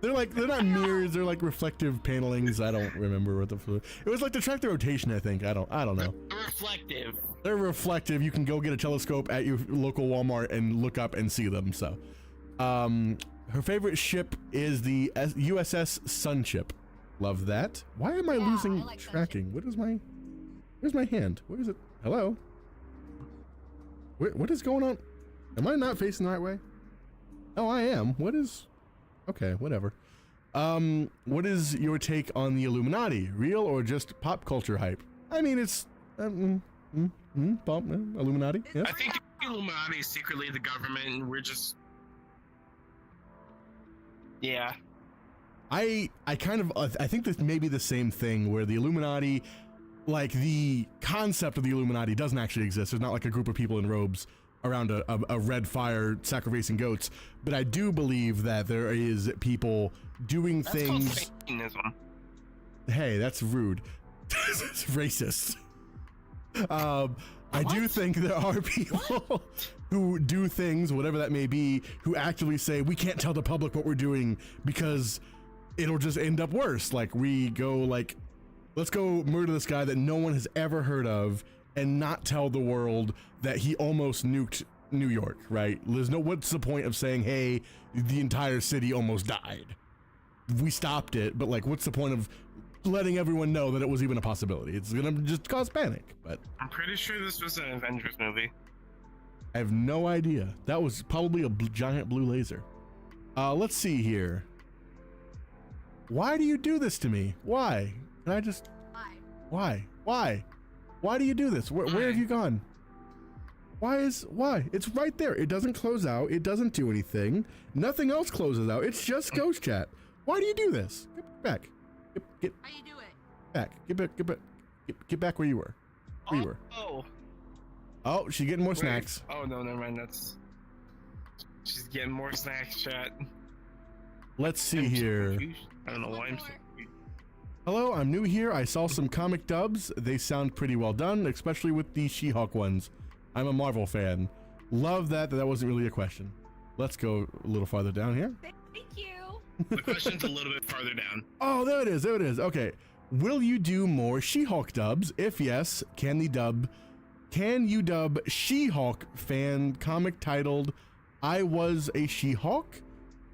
They're not mirrors. They're like reflective panelings. I don't remember what it was like to track the rotation. I think I don't know. Reflective. They're reflective. You can go get a telescope at your local Walmart and look up and see them. So, her favorite ship is the USS Sunship. Love that. Why am I losing I like tracking? What is my? Where's my hand? Where is it? Hello. What is going on? Am I not facing the right way? Oh, I am. What is? Okay, whatever. What is your take on the Illuminati? Real or just pop culture hype? I mean, it's Illuminati. Yes. I think the Illuminati is secretly the government, and we're just. Yeah. I kind of I think this may be the same thing where the Illuminati, like the concept of the Illuminati doesn't actually exist. There's not like a group of people in robes around a red fire sacrificing goats, but I do believe that there is people doing That's things. called Satanism. Hey, that's rude. It's racist. I do think there are people who do things, whatever that may be, who actively say we can't tell the public what we're doing because it'll just end up worse. Like we go like, let's go murder this guy that no one has ever heard of and not tell the world that he almost nuked New York, right? What's the point of saying, hey, the entire city almost died? We stopped it, but like, what's the point of letting everyone know that it was even a possibility? It's gonna just cause panic. But I'm pretty sure this was an Avengers movie. I have no idea. That was probably a giant blue laser. Let's see here. Why do you do this to me? Why? Can I just... Why? Why do you do this? Where have you gone? Why? It's right there. It doesn't close out. It doesn't do anything. Nothing else closes out. It's just ghost chat. Why do you do this? Get back. Get How you do it? back. Get back where you were. Where you were. Oh, she's getting more snacks. Oh no, never mind. She's getting more snacks, chat. Let's see I'm so here. confused. I don't know why I'm so confused. Hello, I'm new here. I saw some comic dubs. They sound pretty well done, especially with the She-Hulk ones. I'm a Marvel fan. Love that. That wasn't really a question. Let's go a little farther down here. Thank you. The question's a little bit farther down. Oh, there it is. There it is. Okay. Will you do more She-Hulk dubs? If yes, can you dub She-Hulk fan comic titled I Was a She-Hulk?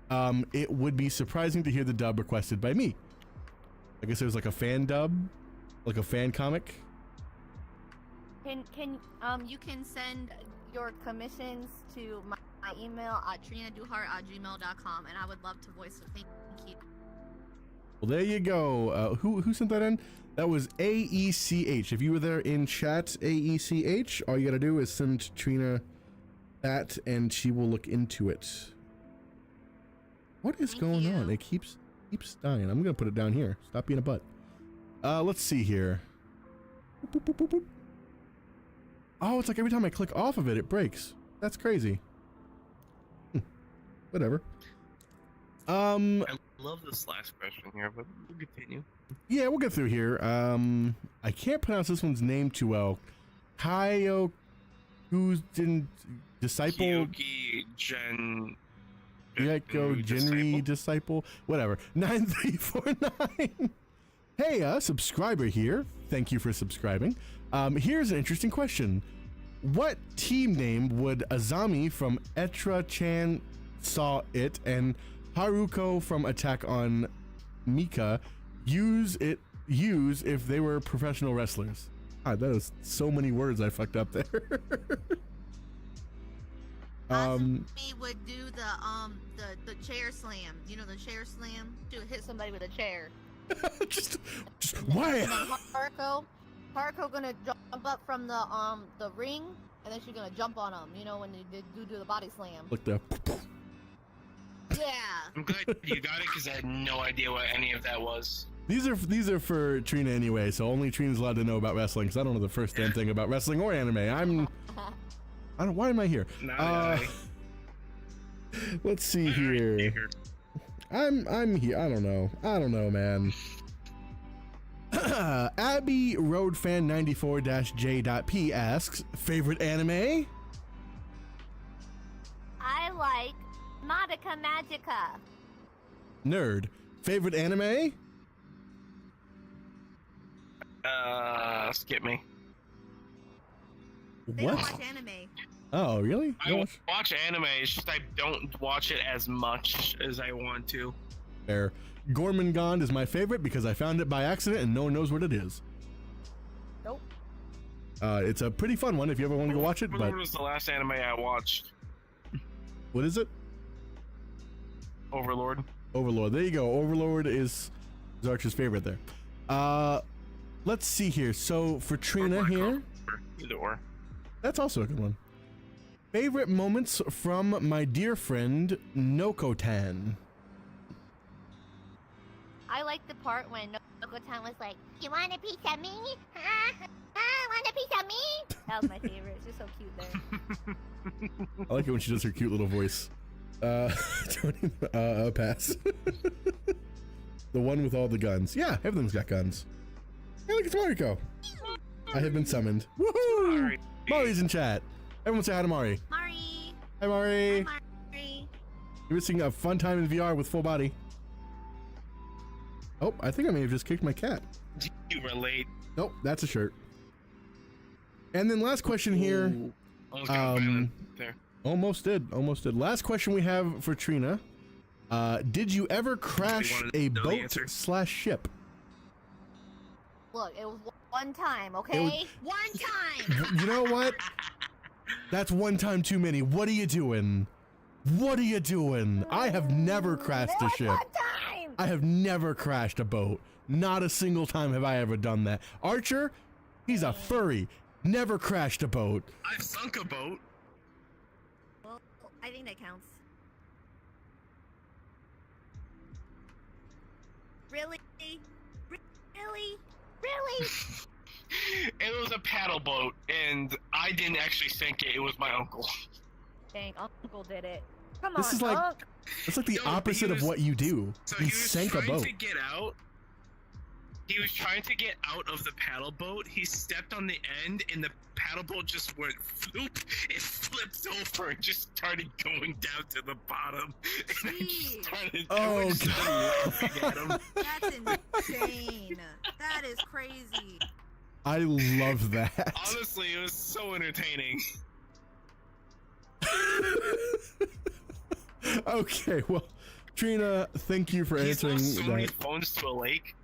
It would be surprising to hear the dub requested by me. I guess there's like a fan dub, like a fan comic. You can send your commissions to my email at trinaduhart@gmail.com, and I would love to voice it. Thank you. Well, there you go. Who sent that in? That was AECH. If you were there in chat, AECH, all you gotta do is send Trina that, and she will look into it. What is going on? It keeps dying. I'm gonna put it down here. Stop being a butt. Let's see here. Boop, boop, boop, boop. Oh, it's like every time I click off of it, it breaks. That's crazy. Whatever. I love this last question here, but we'll continue. Yeah, we'll get through here. I can't pronounce this one's name too well. Kyo, who's in disciple? Kyoki Gen. Kyoko Genri disciple? Whatever. 9349. Hey, subscriber here. Thank you for subscribing. Here's an interesting question. What team name would Azami from Etra-chan Saw It and Haruko from Attack on Mika use if they were professional wrestlers? God, that is so many words I fucked up there. We would do the chair slam. You know the chair slam? Hit somebody with a chair. just why? Haruko gonna jump up from the ring, and then she's gonna jump on him. You know when they do the body slam. Like the. Yeah. I'm glad you got it because I had no idea what any of that was. These are for Trina anyway, so only Trina's allowed to know about wrestling. Because I don't know the first damn thing about wrestling or anime. Why am I here? Let's see here. I'm here. I don't know, man. Abby Roadfan 94-J.P asks, favorite anime? I like Madoka Magica. Nerd. Favorite anime? Skip me. They don't watch anime. Oh, really? I watch anime, it's just I don't watch it as much as I want to. Fair. Gormangond is my favorite because I found it by accident and no one knows what it is. Nope. It's a pretty fun one if you ever want to go watch it, but... What was the last anime I watched? What is it? Overlord. Overlord. There you go. Overlord is Zarch's favorite there. Let's see here. So for Trina here... Either or. That's also a good one. Favorite moments from my dear friend Nokotan. I like the part when Nokotan was like, "You want a piece of me? Want a piece of me?" That was my favorite. She's so cute there. I like it when she does her cute little voice. Tony, pass. The one with all the guns. Yeah, everything's got guns. Hey, look, it's Mariko. I have been summoned. Woohoo! Sorry. Mari's in chat. Everyone say hi to Mari. Mari. Hi, Mari. Hi, Mari. You're missing a fun time in VR with full body. Oh, I think I may have just kicked my cat. You were late. Nope, that's a shirt. And then last question here. Ooh. Almost got violent there. Almost did. Last question we have for Trina. Did you ever crash wanted to a know the boat answer. / ship? Look, it was one time, okay? One time. You know what? That's one time too many. What are you doing? What are you doing? I have never crashed a ship. One time. I have never crashed a boat. Not a single time have I ever done that. Archer, he's a furry. Never crashed a boat. I've sunk a boat. Well, I think that counts. Really? Really? Really? It was a paddle boat, and I didn't actually sink it. It was my uncle. Dang, Uncle did it. Come This on, is like- Unc. It's like the No, but opposite he of was- what you do. So You he was sank a trying boat. to get out. He was trying to get out of the paddle boat. He stepped on the end, and the paddle boat just went floop. It flipped over and just started going down to the bottom. And I just Jeez. started, Oh, I just started laughing at him. That's insane. That is crazy. I love that. Honestly, it was so entertaining. Okay, well, Trina, thank you for He's answering lost so many that. phones to a lake.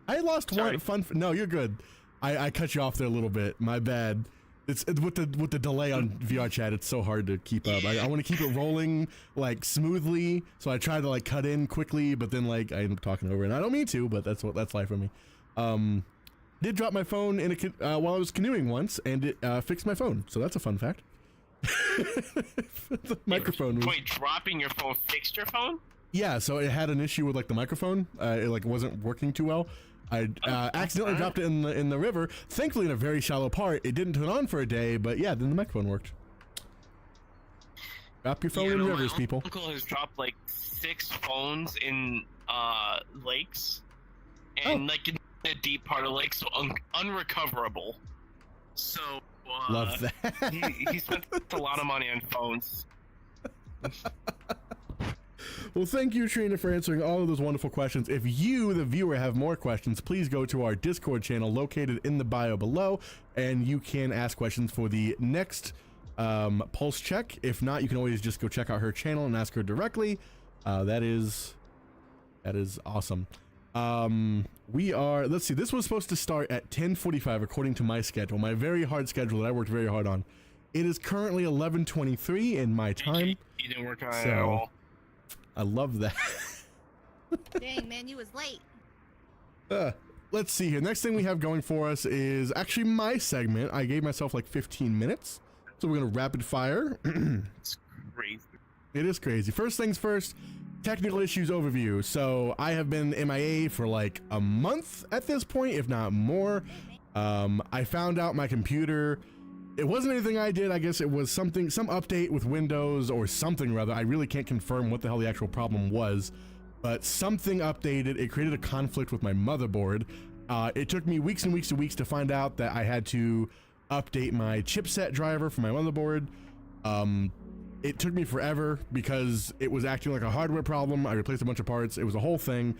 I lost Sorry. one no, you're good. I cut you off there a little bit. My bad. It's with the delay on VR chat. It's so hard to keep up. I want to keep it rolling like smoothly, so I try to like cut in quickly, but then like I end up talking over, and I don't mean to, but that's life for me. Did drop my phone in a while I was canoeing once, and it fixed my phone. So that's a fun fact. The microphone was, Wait, dropping your phone fixed your phone? yeah, so it had an issue with like the microphone. It like wasn't working too well. I accidentally alright. dropped it in the river. Thankfully, in a very shallow part, it didn't turn on for a day. But yeah, then the microphone worked. Drop your phone in my rivers, people. uncle has dropped like 6 phones in lakes, Oh. and like in the deep part of lakes, so unrecoverable. So Love that. he spent a lot of money on phones. Well, thank you, Trina, for answering all of those wonderful questions. If you, the viewer, have more questions, please go to our Discord channel located in the bio below, and you can ask questions for the next pulse check. If not, you can always just go check out her channel and ask her directly. That is awesome. Let's see, this was supposed to start at 10:45 according to my schedule, my very hard schedule that I worked very hard on. It is currently 11:23 in my time. He didn't work on it So- at all. I love that. Dang, man, you was late. Let's see here. Next thing we have going for us is actually my segment. I gave myself like 15 minutes, so we're gonna rapid fire. It's crazy. It is crazy. First things first, technical issues overview. So I have been MIA for like a month at this point, if not more. I found out my computer, it wasn't anything I did. I guess it was some update with Windows or something rather. I really can't confirm what the hell the actual problem was, but something updated. It created a conflict with my motherboard. It took me weeks and weeks and weeks to find out that I had to update my chipset driver for my motherboard. It took me forever because it was acting like a hardware problem. I replaced a bunch of parts. It was a whole thing.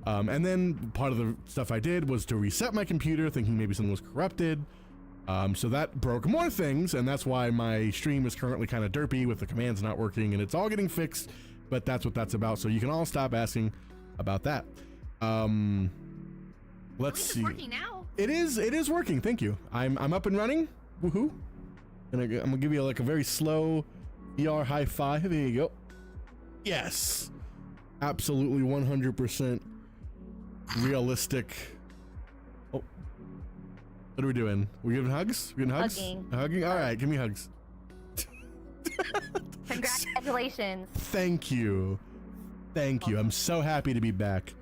And then part of the stuff I did was to reset my computer, thinking maybe something was corrupted. So that broke more things, and that's why my stream is currently kind of derpy with the commands not working, and it's all getting fixed, but that's what that's about. So you can all stop asking about that. Let's see. It's working now. It is working. Thank you. I'm up and running. Woohoo! And I'm gonna give you like a very slow VR high five. There you go. Yes, absolutely 100% realistic. Oh, what are we doing? We giving hugs? We giving hugs? Hugging. All right, give me hugs. Congratulations. Thank you. Thank you. I'm so happy to be back.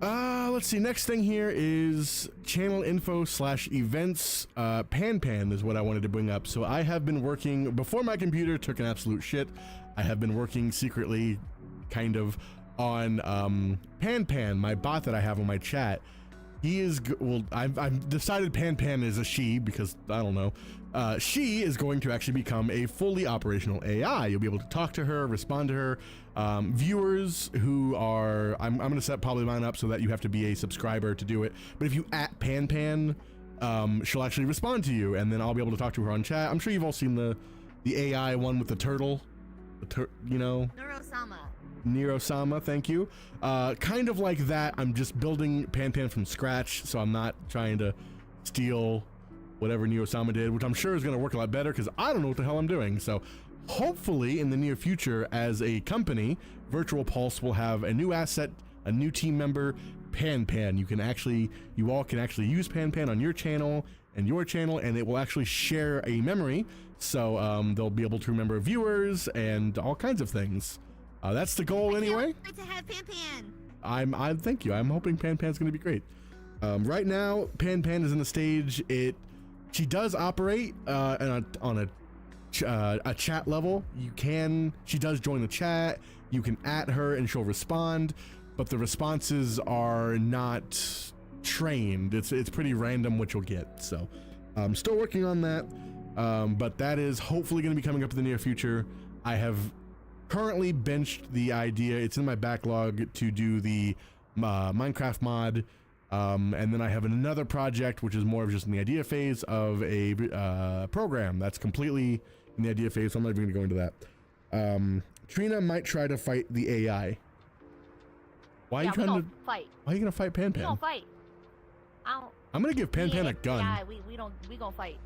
Let's see. Next thing here is channel info / events. Pan is what I wanted to bring up. So I have been working before my computer took an absolute shit. I have been working secretly, kind of, on Pan, my bot that I have on my chat. He is well. I've decided Pan is a she because I don't know. She is going to actually become a fully operational AI. You'll be able to talk to her, respond to her. Viewers who are, I'm going to set probably mine up so that you have to be a subscriber to do it. But if you at Pan, she'll actually respond to you, and then I'll be able to talk to her on chat. I'm sure you've all seen the AI one with the turtle, you know. Nero-sama, thank you. Kind of like that. I'm just building Pan from scratch, so I'm not trying to steal whatever Nero-sama did, which I'm sure is going to work a lot better because I don't know what the hell I'm doing. So hopefully in the near future, as a company, Virtual Pulse will have a new asset, a new team member, Pan. You all can actually use Pan on your channel, and it will actually share a memory. So they'll be able to remember viewers and all kinds of things. That's the goal anyway. Great to have Pan. I thank you. I'm hoping Pan's going to be great. Right now, Pan is in the stage. She does operate on a chat level. She does join the chat. You can at her and she'll respond, but the responses are not trained. It's pretty random what you'll get. So I'm still working on that, but that is hopefully going to be coming up in the near future. I have currently benched the idea. It's in my backlog to do the Minecraft mod, and then I have another project which is more of just in the idea phase of a program that's completely in the idea phase, so I'm not even going to go into that. Trina might try to fight the AI. Why are you trying to fight? Why are you gonna fight Pan? We don't fight. I'm gonna give Pan a gun. Yeah, we gonna fight.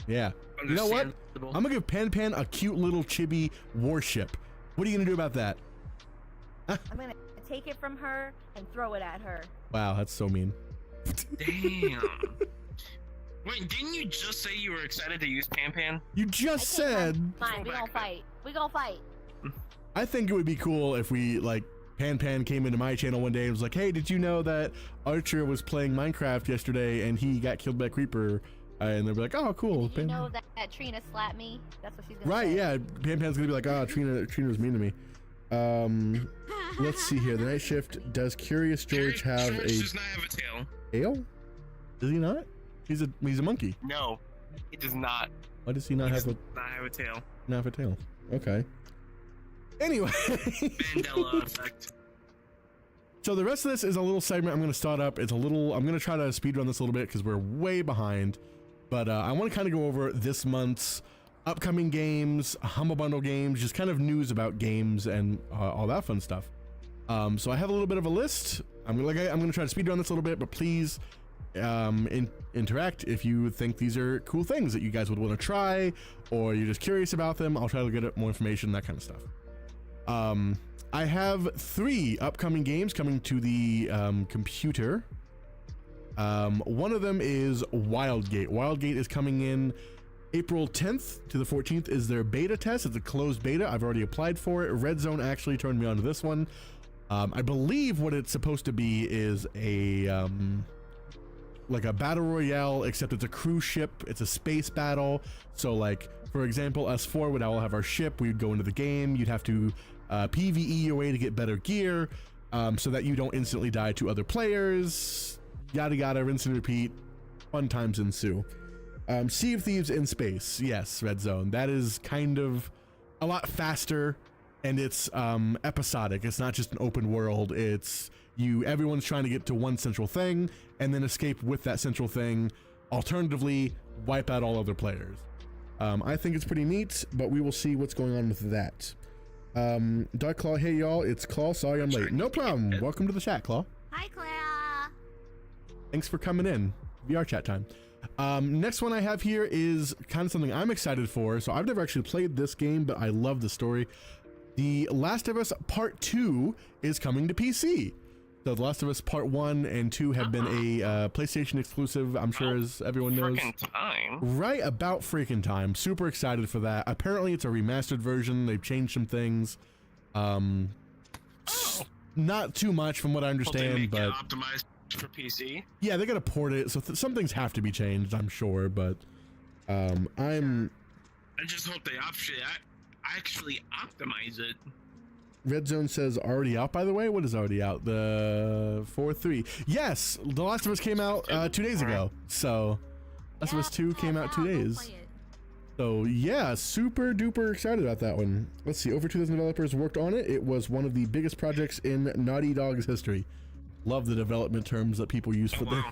Yeah. You know what? I'm gonna give Pan a cute little chibi warship. What are you gonna do about that? I'm gonna take it from her and throw it at her. Wow, that's so mean. Damn. Wait, didn't you just say you were excited to use Pan? You just said. Fine, we gonna fight. We gonna fight. I think it would be cool if we Pan came into my channel one day and was like, "Hey, did you know that Archer was playing Minecraft yesterday and he got killed by a creeper?" And they'll be like, "Oh, cool." Did you know that Trina slapped me? That's what she's gonna say. Right? Yeah. Pan's gonna be like, "Oh, Trina was mean to me." Let's see here. The night shift. Does Curious George have George does not have a tail. Tail? Does he not? He's a monkey. No, he does not. Why does he not have a tail? Not have a tail. Okay. Anyway. Mandela effect. So the rest of this is a little segment I'm going to start up. I'm going to try to speedrun this a little bit because we're way behind. But I want to kind of go over this month's upcoming games, Humble Bundle games, just kind of news about games and all that fun stuff. So I have a little bit of a list. I'm going to try to speedrun this a little bit, but please interact if you think these are cool things that you guys would want to try, or you're just curious about them. I'll try to get more information, that kind of stuff. I have 3 upcoming games coming to the computer. One of them is Wildgate. Wildgate is coming in April 10th to the 14th is their beta test. It's a closed beta. I've already applied for it. Red Zone actually turned me on to this one. I believe what it's supposed to be is a like a battle royale, except it's a cruise ship. It's a space battle. So like, for example, us 4 would all have our ship. We'd go into the game. You'd have to PvE your way to get better gear, so that you don't instantly die to other players. Yada yada, rinse and repeat. Fun times ensue. Sea of Thieves in space. Yes, Red Zone. That is kind of a lot faster, and it's episodic. It's not just an open world. It's everyone's trying to get to one central thing and then escape with that central thing. Alternatively, wipe out all other players. I think it's pretty neat, but we will see what's going on with that. Dark Claw, hey y'all, it's Claw. Sorry I'm late. No problem. Welcome to the chat, Claw. Hi, Claw. Thanks for coming in. VR chat time. Next one I have here is kind of something I'm excited for. So I've never actually played this game, but I love the story. The Last of Us Part 2 is coming to PC. So The Last of Us Part 1 and 2 have been a PlayStation exclusive, I'm sure, as everyone knows. Time. Right about freaking time. Super excited for that. Apparently it's a remastered version. They've changed some things. Not too much from what I understand, but optimized for PC. Yeah, they gotta port it, so some things have to be changed, I'm sure, but I just hope they actually optimize it. Red Zone says already out, by the way. What is already out? The 4-3. Yes, The Last of Us came out 2 days ago. So Last of Us 2 came out 2 days. So yeah, super duper excited about that one. Let's see, over 2,000 developers worked on it. It was one of the biggest projects in Naughty Dog's history. Love the development terms that people use for their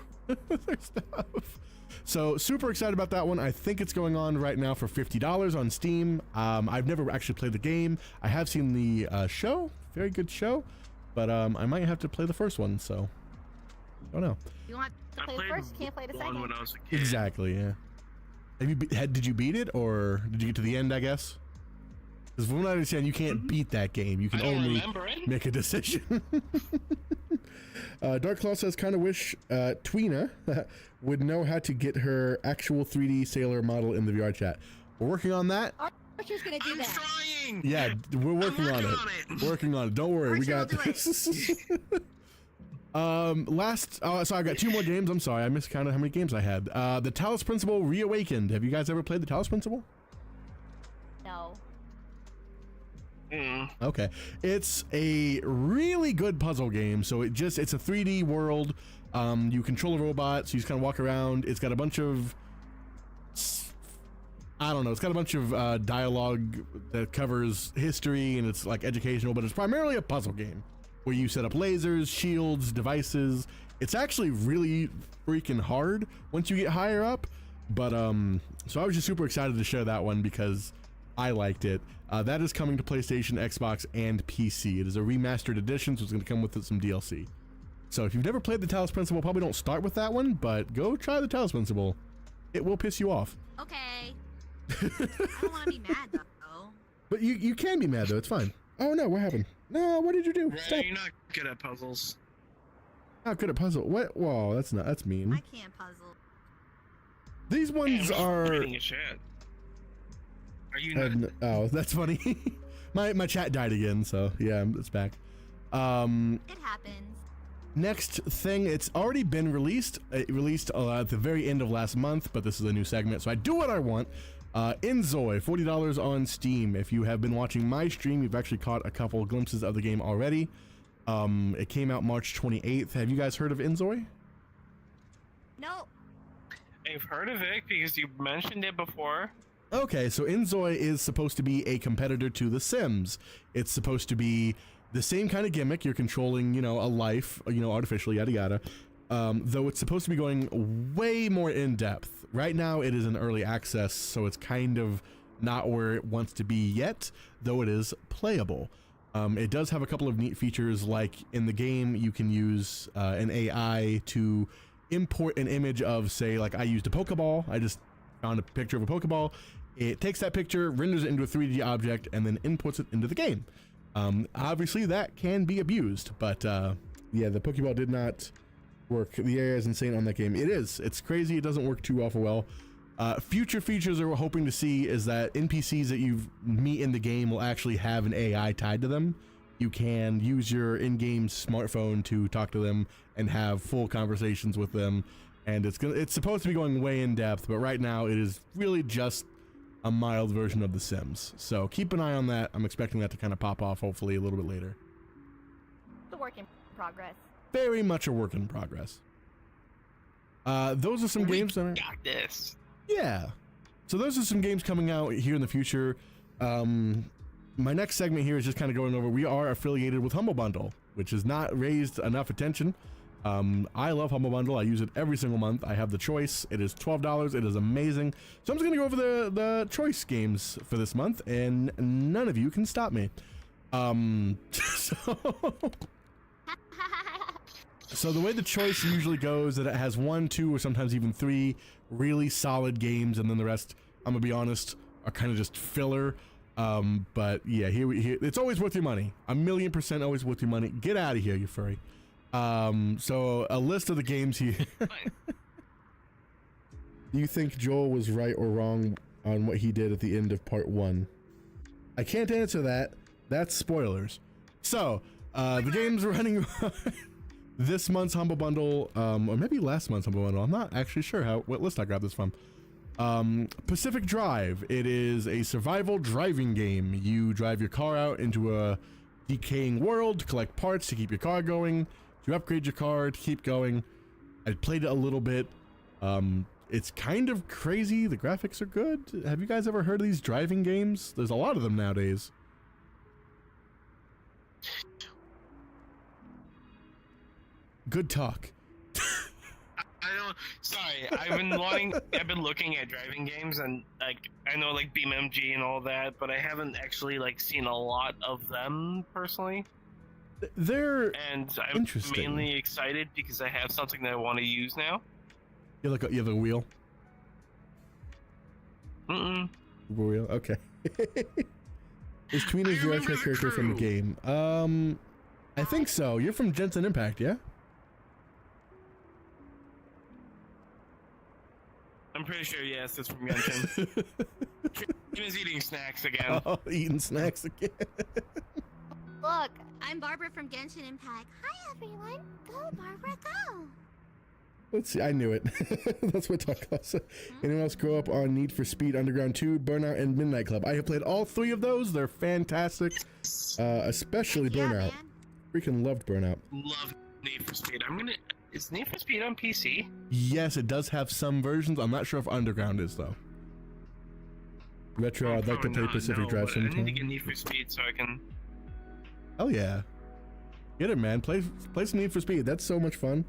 stuff. So super excited about that one. I think it's going on right now for $50 on Steam. I've never actually played the game. I have seen the show, very good show, but I might have to play the first one, so I don't know. You want to play the first, you can't play the second. When I was a kid. Exactly, yeah. Have you did you beat it, or did you get to the end, I guess? Because from what I understand, you can't beat that game. You can only make a decision. Dark Claw says, kind of wish Trina would know how to get her actual 3D sailor model in the VR chat. We're working on that. Archer's gonna do that. Trying. Yeah, we're working on it. Working on it. Don't worry, we got this. So I got 2 more games. I'm sorry, I miscounted how many games I had. The Talos Principle Reawakened. Have you guys ever played the Talos Principle? No. Okay, it's a really good puzzle game. So it's a 3D world. You control a robot, so you just kind of walk around. It's got a bunch of, I don't know, it's got a bunch of dialogue that covers history, and it's like educational, but it's primarily a puzzle game where you set up lasers, shields, devices. It's actually really freaking hard once you get higher up, but so I was just super excited to share that one because I liked it. That is coming to PlayStation, Xbox, and PC. It is a remastered edition, so it's going to come with some DLC. So if you've never played the Talos Principle, probably don't start with that one, but go try the Talos Principle. It will piss you off. Okay. I don't want to be mad though. But you can be mad though, it's fine. Oh no, what happened? No, what did you do? Stop. You're not good at puzzles. Not good at puzzle. What? Whoa, that's mean. I can't puzzle. These ones are. Reading a chat. Are you not? Oh, that's funny. my chat died again, so yeah, it's back. It happens. Next thing, it's already been released. It released at the very end of last month, but this is a new segment, so I do what I want. Inzoi, $40 on Steam. If you have been watching my stream, you've actually caught a couple glimpses of the game already. It came out March 28th. Have you guys heard of Inzoi? No. I've heard of it because you mentioned it before. Okay, so Inzoi is supposed to be a competitor to The Sims. It's supposed to be the same kind of gimmick. You're controlling, a life, artificially, yada yada. Though it's supposed to be going way more in depth. Right now it is in early access, so it's kind of not where it wants to be yet, though it is playable. It does have a couple of neat features, like in the game you can use an AI to import an image of, say, like I used a Pokeball. I just found a picture of a Pokeball. It takes that picture, renders it into a 3D object, and then inputs it into the game. Obviously that can be abused, but yeah, the Pokeball did not work. The AI is insane on that game. It's crazy. It doesn't work too awful well. Future features that we're hoping to see is that NPCs that you meet in the game will actually have an AI tied to them. You can use your in-game smartphone to talk to them and have full conversations with them, and it's supposed to be going way in depth, but right now it is really just a mild version of The Sims. So keep an eye on that. I'm expecting that to kind of pop off hopefully a little bit later. The work in progress. Very much a work in progress. Those are some games that are... got this. Yeah. So those are some games coming out here in the future. My next segment here is just kind of going over, we are affiliated with Humble Bundle, which has not raised enough attention. I love Humble Bundle. I use it every single month. I have the choice. It is $12. It is amazing. So I'm just going to go over the choice games for this month, and none of you can stop me. So the way the choice usually goes, that it has 1, 2, or sometimes even 3 really solid games, and then the rest, I'm gonna be honest, are kind of just filler. But yeah, here it's always worth your money. 1,000,000% always worth your money. Get out of here, you furry. So a list of the games here. Do you think Joel was right or wrong on what he did at the end of part 1? I can't answer that. That's spoilers. So the game's running this month's Humble Bundle, or maybe last month's Humble Bundle. I'm not actually sure what list I grabbed this from. Pacific Drive. It is a survival driving game. You drive your car out into a decaying world to collect parts to keep your car going, to upgrade your car to keep going. I played it a little bit. It's kind of crazy. The graphics are good. Have you guys ever heard of these driving games? There's a lot of them nowadays. Good talk. I don't. Sorry, I've been looking at driving games, and like I know like BeamMG and all that, but I haven't actually like seen a lot of them personally. They're And I'm interesting. mainly excited because I have something that I want to use now. You have a wheel. Wheel. Okay. Is Trina your remember the character from the crew. game? I think so. You're from Genshin Impact, yeah? I'm pretty sure yes, it's from Genshin. Trina's eating snacks again. Oh, eating snacks again. Look, I'm Barbara from Genshin Impact. Hi, everyone. Go, Barbara, go. Let's see. I knew it. That's what talk class. Anyone else grow up on Need for Speed Underground 2, Burnout, and Midnight Club? I have played all three of those. They're fantastic. Especially Yeah, Burnout. man. Freaking loved Burnout. Love Need for Speed. Is Need for Speed on PC? Yes, it does have some versions. I'm not sure if Underground is though. Retro, I'd like to Probably play not, Pacific no, Drive but I need to sometime. get Need for Speed so I can. Oh yeah. Get it, man. Play some Need for Speed. That's so much fun.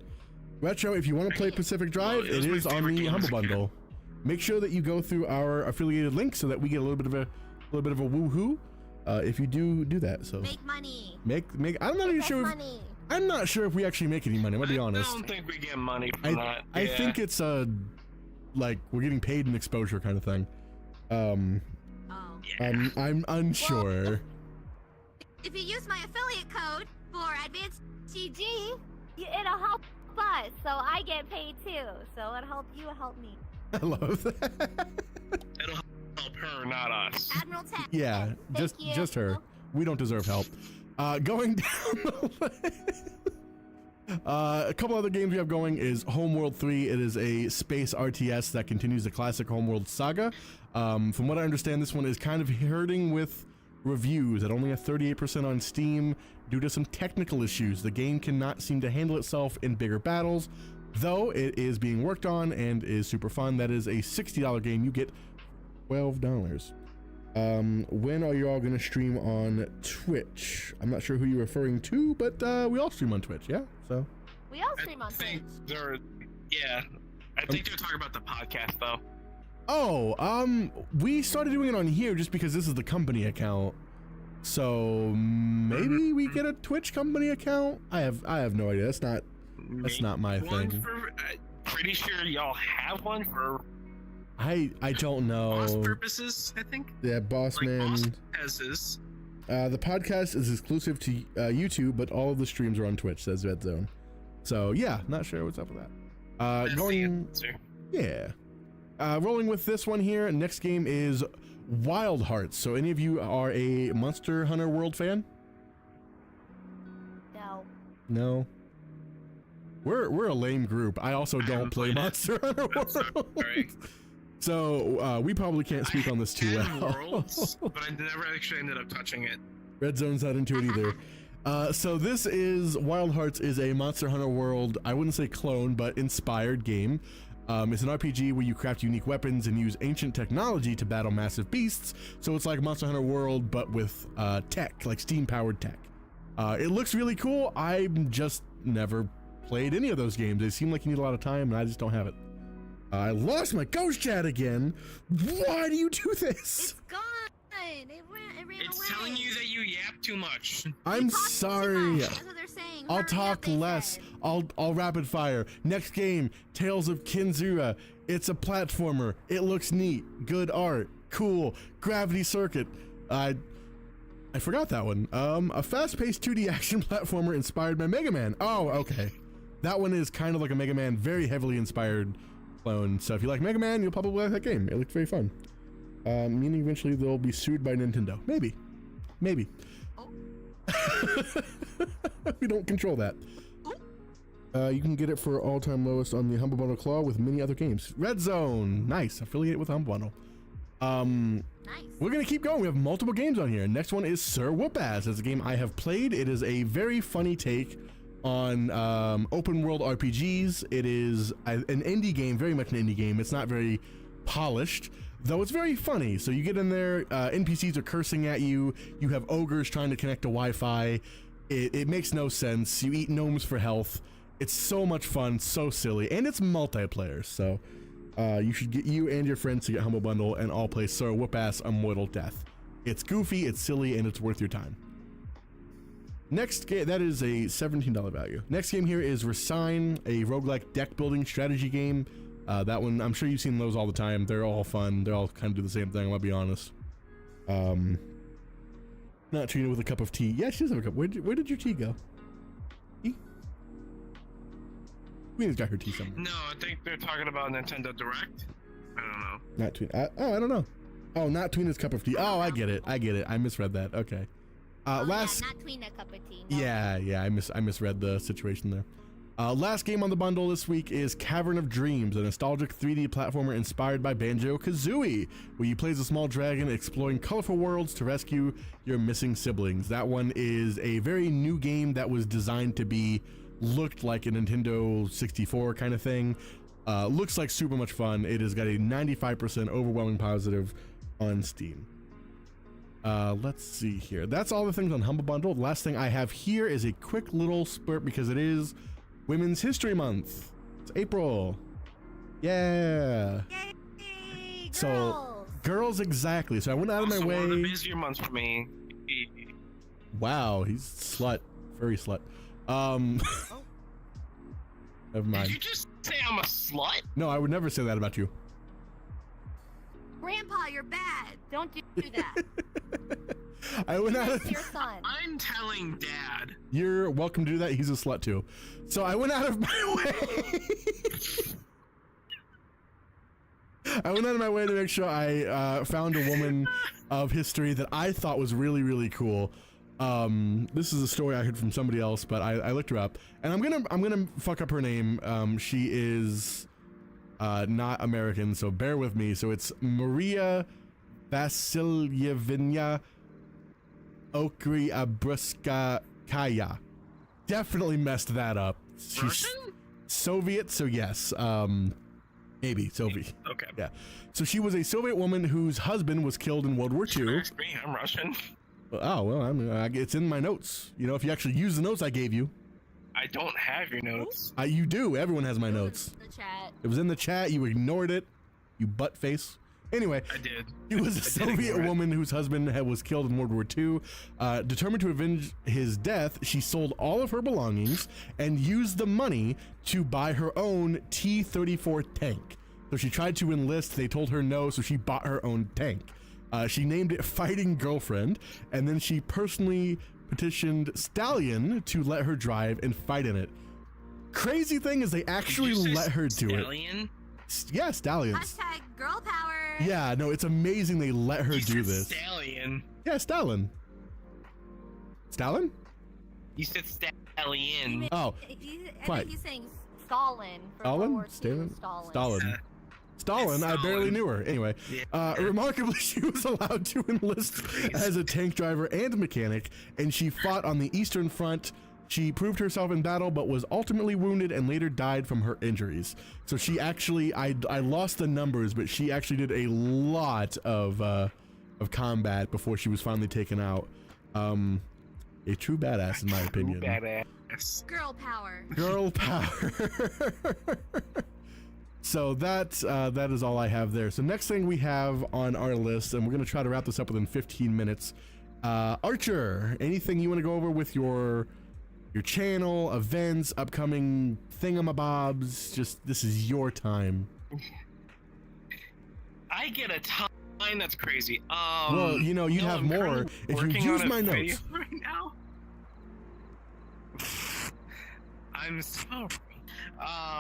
Retro, if you want to play Pacific Drive, Well, it was it my is on favorite the game Humble as a kid. Bundle. Make sure that you go through our affiliated link so that we get a little bit of a woohoo. If you do that, so Make money. make. I'm not even Make sure. money. I'm not sure if we actually make any money. I'm gonna be I honest. don't think we get money from that. I Yeah. think it's like we're getting paid in exposure kind of thing. Oh. Yeah. I'm unsure. If you use my affiliate code for Advanced TG, it'll help us, so I get paid too. So it'll help you, help me. I love that. It'll help her, not us. Admiral Tech. Yeah, Thank you. just her. We don't deserve help. Going down the list. A couple other games we have going is Homeworld 3. It is a space RTS that continues the classic Homeworld saga. From what I understand, this one is kind of hurting with reviews at only a 38% on Steam due to some technical issues. The game cannot seem to handle itself in bigger battles, though it is being worked on and is super fun. That is a $60 game. You get $12. When are you all gonna stream on Twitch? I'm not sure who you're referring to, but we all stream on Twitch, yeah? So We all stream on I think Twitch. they're. Yeah. I think they're talking about the podcast though. we started doing it on here just because this is the company account. So maybe we get a Twitch company account? I have no idea. That's not my One thing. for, pretty sure y'all have one for I don't boss know. purposes, I think. Yeah, boss Like man. boss has his. The podcast is exclusive to YouTube, but all of the streams are on Twitch, says Red Zone. So yeah, not sure what's up with that. That's the Going, answer. yeah. Rolling with this one here. Next game is Wild Hearts. So any of you are a Monster Hunter World fan? No. No. We're a lame group. I also I don't haven't play played it. Monster Hunter I'm so World. sorry. So we probably can't speak on this too had well. Worlds, but I never actually ended up touching it. Red Zone's not into it either. So this is Wild Hearts is a Monster Hunter World, I wouldn't say clone, but inspired game. It's an RPG where you craft unique weapons and use ancient technology to battle massive beasts. So it's like Monster Hunter World, but with tech, like steam-powered tech. It looks really cool. I've just never played any of those games. They seem like you need a lot of time, and I just don't have it. I lost my ghost chat again. Why do you do this? It's gone. It ran away. It's telling you that you yap too much. I'm You talk too sorry. much. That's what they're saying. I'll Hurry up, talk they less. said. I'll rapid fire. Next game, Tales of Kinzura. It's a platformer. It looks neat. Good art. Cool. Gravity Circuit. I forgot that one. A fast-paced 2D action platformer inspired by Mega Man. Oh, okay. That one is kind of like a Mega Man, very heavily inspired clone. So if you like Mega Man, you'll probably like that game. It looks very fun. Meaning eventually they'll be sued by Nintendo. Maybe. Oh. We don't control that. You can get it for all-time lowest on the Humble Bundle Claw with many other games. Red Zone, nice, affiliate with Humble Bundle. Nice. We're gonna keep going. We have multiple games on here. Next one is Sir Whoop-Ass. It's a game I have played. It is a very funny take on open world RPGs. It is an indie game, very much an indie game. It's not very polished, though it's very funny. So you get in there, NPCs are cursing at you. You have ogres trying to connect to Wi-Fi. It makes no sense. You eat gnomes for health. It's so much fun, so silly, and it's multiplayer. So you should get you and your friends to get Humble Bundle and all play Sir Whoop-Ass Immortal Death. It's goofy, it's silly, and it's worth your time. Next game, that is a $17 value. Next game here is Resign, a roguelike deck building strategy game. That one, I'm sure you've seen those all the time. They're all fun. They all kind of do the same thing, I'll be honest. Not Trina with a cup of tea. Yeah, she does have a cup. Where did your tea go? Tea? Trina's got her tea somewhere. No, I think they're talking about Nintendo Direct. I don't know. Not Trina. I don't know. Oh, not Trina's cup of tea. Oh, I get it. I misread that. Okay. Last. Yeah, not Trina cup of tea. No. Yeah. I misread the situation there. Last game on the bundle this week is Cavern of Dreams, a nostalgic 3D platformer inspired by Banjo-Kazooie, where you play as a small dragon exploring colorful worlds to rescue your missing siblings. That one is a very new game that was designed to be looked like a Nintendo 64 kind of thing. Looks like super much fun. It has got a 95% overwhelming positive on Steam. Let's see here. That's all the things on Humble Bundle. The last thing I have here is a quick little spurt because it is Women's History Month. It's April. Yeah. Yay, So girls, exactly. So I went out of my Also, way. one of the busier months for me. Wow, he's slut, furry slut. Never mind. Did you just say I'm a slut? No, I would never say that about you. Grandpa, you're bad. Don't do that. I went out of Your son. I'm telling Dad. You're welcome to do that. He's a slut too. So I went out of my way. I went out of my way to make sure I found a woman of history that I thought was really, really cool. This is a story I heard from somebody else, but I looked her up, and I'm gonna fuck up her name. She is not American, so bear with me. So it's Maria Vasilyevna Okryabruskaya. Definitely messed that up. She's Russian? Soviet, so yes. Maybe Soviet. Okay. Yeah. So she was a Soviet woman whose husband was killed in World War II. Ask me, I'm Russian. Oh, well, it's in my notes. You know, if you actually use the notes I gave you. I don't have your notes. You do. Everyone has my notes. The chat. It was in the chat. You ignored it. You butt face. Anyway, I did. she was a I did Soviet ignore it. woman whose husband was killed in World War II. Determined to avenge his death, she sold all of her belongings and used the money to buy her own T-34 tank. So she tried to enlist. They told her no, so she bought her own tank. She named it Fighting Girlfriend, and then she personally petitioned Stallion to let her drive and fight in it. Crazy thing is they actually Did you say let her do Stallion? it. Yeah, Stallions. Hashtag girl power. Yeah, no, it's amazing they let her You do said this. Stallion. Yeah, Stalin. Stalin? You said Stallion. Oh, I Fine. think he's saying Stalin. For Stalin? World War II. Stalin? Stalin. Stalin. Stalin, I barely Stalin. knew her. Anyway, Yeah. remarkably, she was allowed to enlist as a tank driver and mechanic, and she fought on the Eastern Front. She proved herself in battle, but was ultimately wounded and later died from her injuries. So she actually, I lost the numbers, but she actually did a lot of combat before she was finally taken out. A true badass, in my opinion. Badass. Girl power. Girl power. So that is all I have there. So next thing we have on our list, and we're gonna try to wrap this up within 15 minutes. Archer, anything you want to go over with your channel, events, upcoming thingamabobs? Just this is your time. I get a time that's crazy. Well, you know, you no, have I'm more currently if you working use on a my video notes. right now. I'm sorry.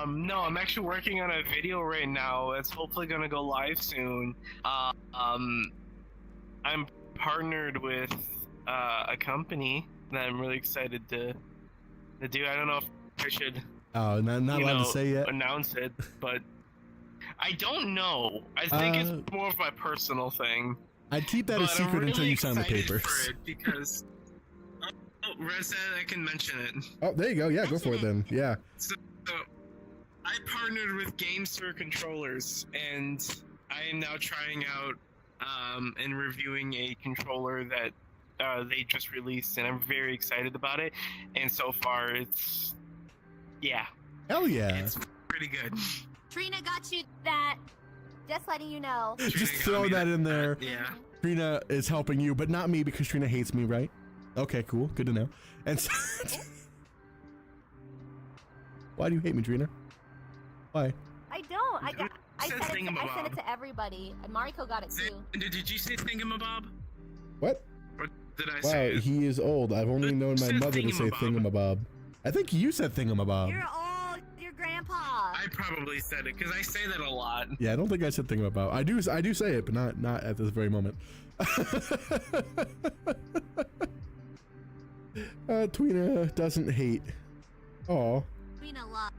No, I'm actually working on a video right now. It's hopefully gonna go live soon. I'm partnered with a company that I'm really excited to do. I don't know if I should Oh, not allowed to say yet. announce it, but I don't know. I think it's more of my personal thing. I'd keep that a But I'm secret until really you sign the excited papers. for it because Red said I can mention it. Oh, there you go. Yeah, go for it then. Yeah. So I partnered with GameStar Controllers, and I am now trying out and reviewing a controller that they just released, and I'm very excited about it. And so far, it's Hell yeah. it's pretty good. Trina got you that. Just letting you know. Just Trina got throw me that in there. Yeah. Trina is helping you, but not me because Trina hates me, right? Okay, cool. Good to know. And so why do you hate me, Trina? Why? I don't. I Said sent it thingamabob. to everybody. And Mariko got it too. Did you say thingamabob? What? Or did I Wow, say it? he is old. I've only It known my says mother to say thingamabob. thingamabob. I think you said thingamabob. You're old. Your grandpa. I probably said it because I say that a lot. Yeah, I don't think I said thingamabob. I do say it, but not at this very moment. Twina doesn't hate. Aw. Trina loves.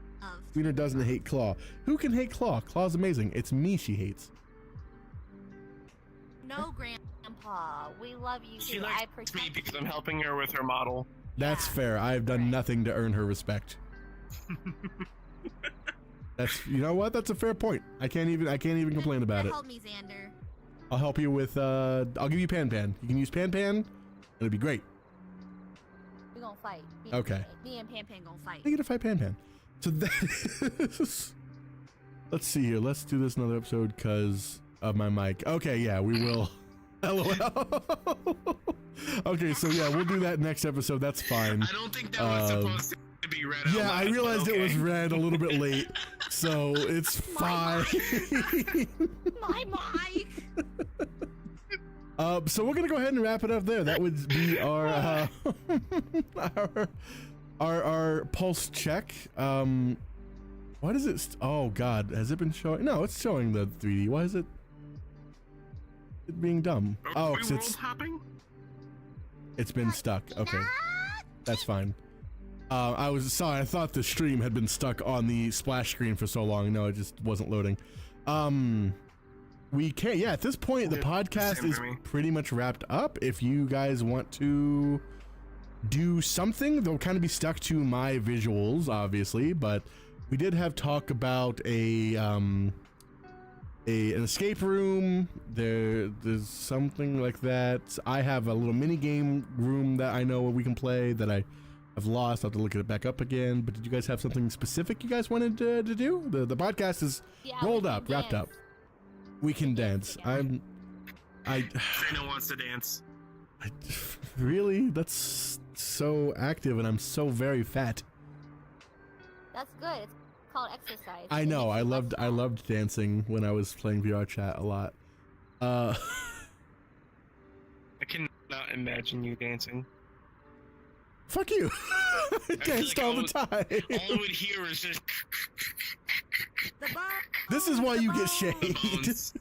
Twina doesn't hate Claw. Who can hate Claw? Claw's amazing. It's me she hates. No, grandpa. We love you She too. I likes protect me because you. I'm helping her with her model. That's Yeah. fair. I've done Right. nothing to earn her respect. That's, you know what? That's a fair point. I can't even complain about it. Help me, Xander. I'll help you with I'll give you Pan Pan. You can use Pan Pan. It'll be great. We're gonna fight. Okay. Me and Pan Pan gonna fight. I get to fight Pan Pan. So that is, let's see here. Let's do this another episode because of my mic. Okay, yeah, we will. LOL. Okay, so yeah, we'll do that next episode. That's fine. I don't think that was supposed to be read out Yeah, I loud, realized but it was okay. read a little bit late, so it's My fine. My mic. So we're gonna go ahead and wrap it up there. That would be our our pulse check. What is it? Oh God, has it been showing? No, it's showing the 3D. Why is it being dumb? Are Oh, we 'cause world it's hopping? been stuck. Okay, that's fine. I was sorry. I thought the stream had been stuck on the splash screen for so long. No, it just wasn't loading. We can't. Yeah, at this point, the Yeah, podcast same is for me. pretty much wrapped up. If you guys want to do something, they'll kind of be stuck to my visuals, obviously. But we did have talk about an escape room. There's something like that. I have a little mini game room that I know we can play that I've lost. I'll have to look it back up again. But did you guys have something specific you guys wanted to do? The podcast is rolled up, wrapped up. We can dance. together. Trina wants to dance. Really? That's so active, and I'm so very fat. That's good. It's called exercise. I It know. makes I you loved less I fat. loved dancing when I was playing VR chat a lot. I cannot imagine you dancing. Fuck you. I feel danced like all I the would- time. All I would hear is just The bar- This is why you get the shade. bones.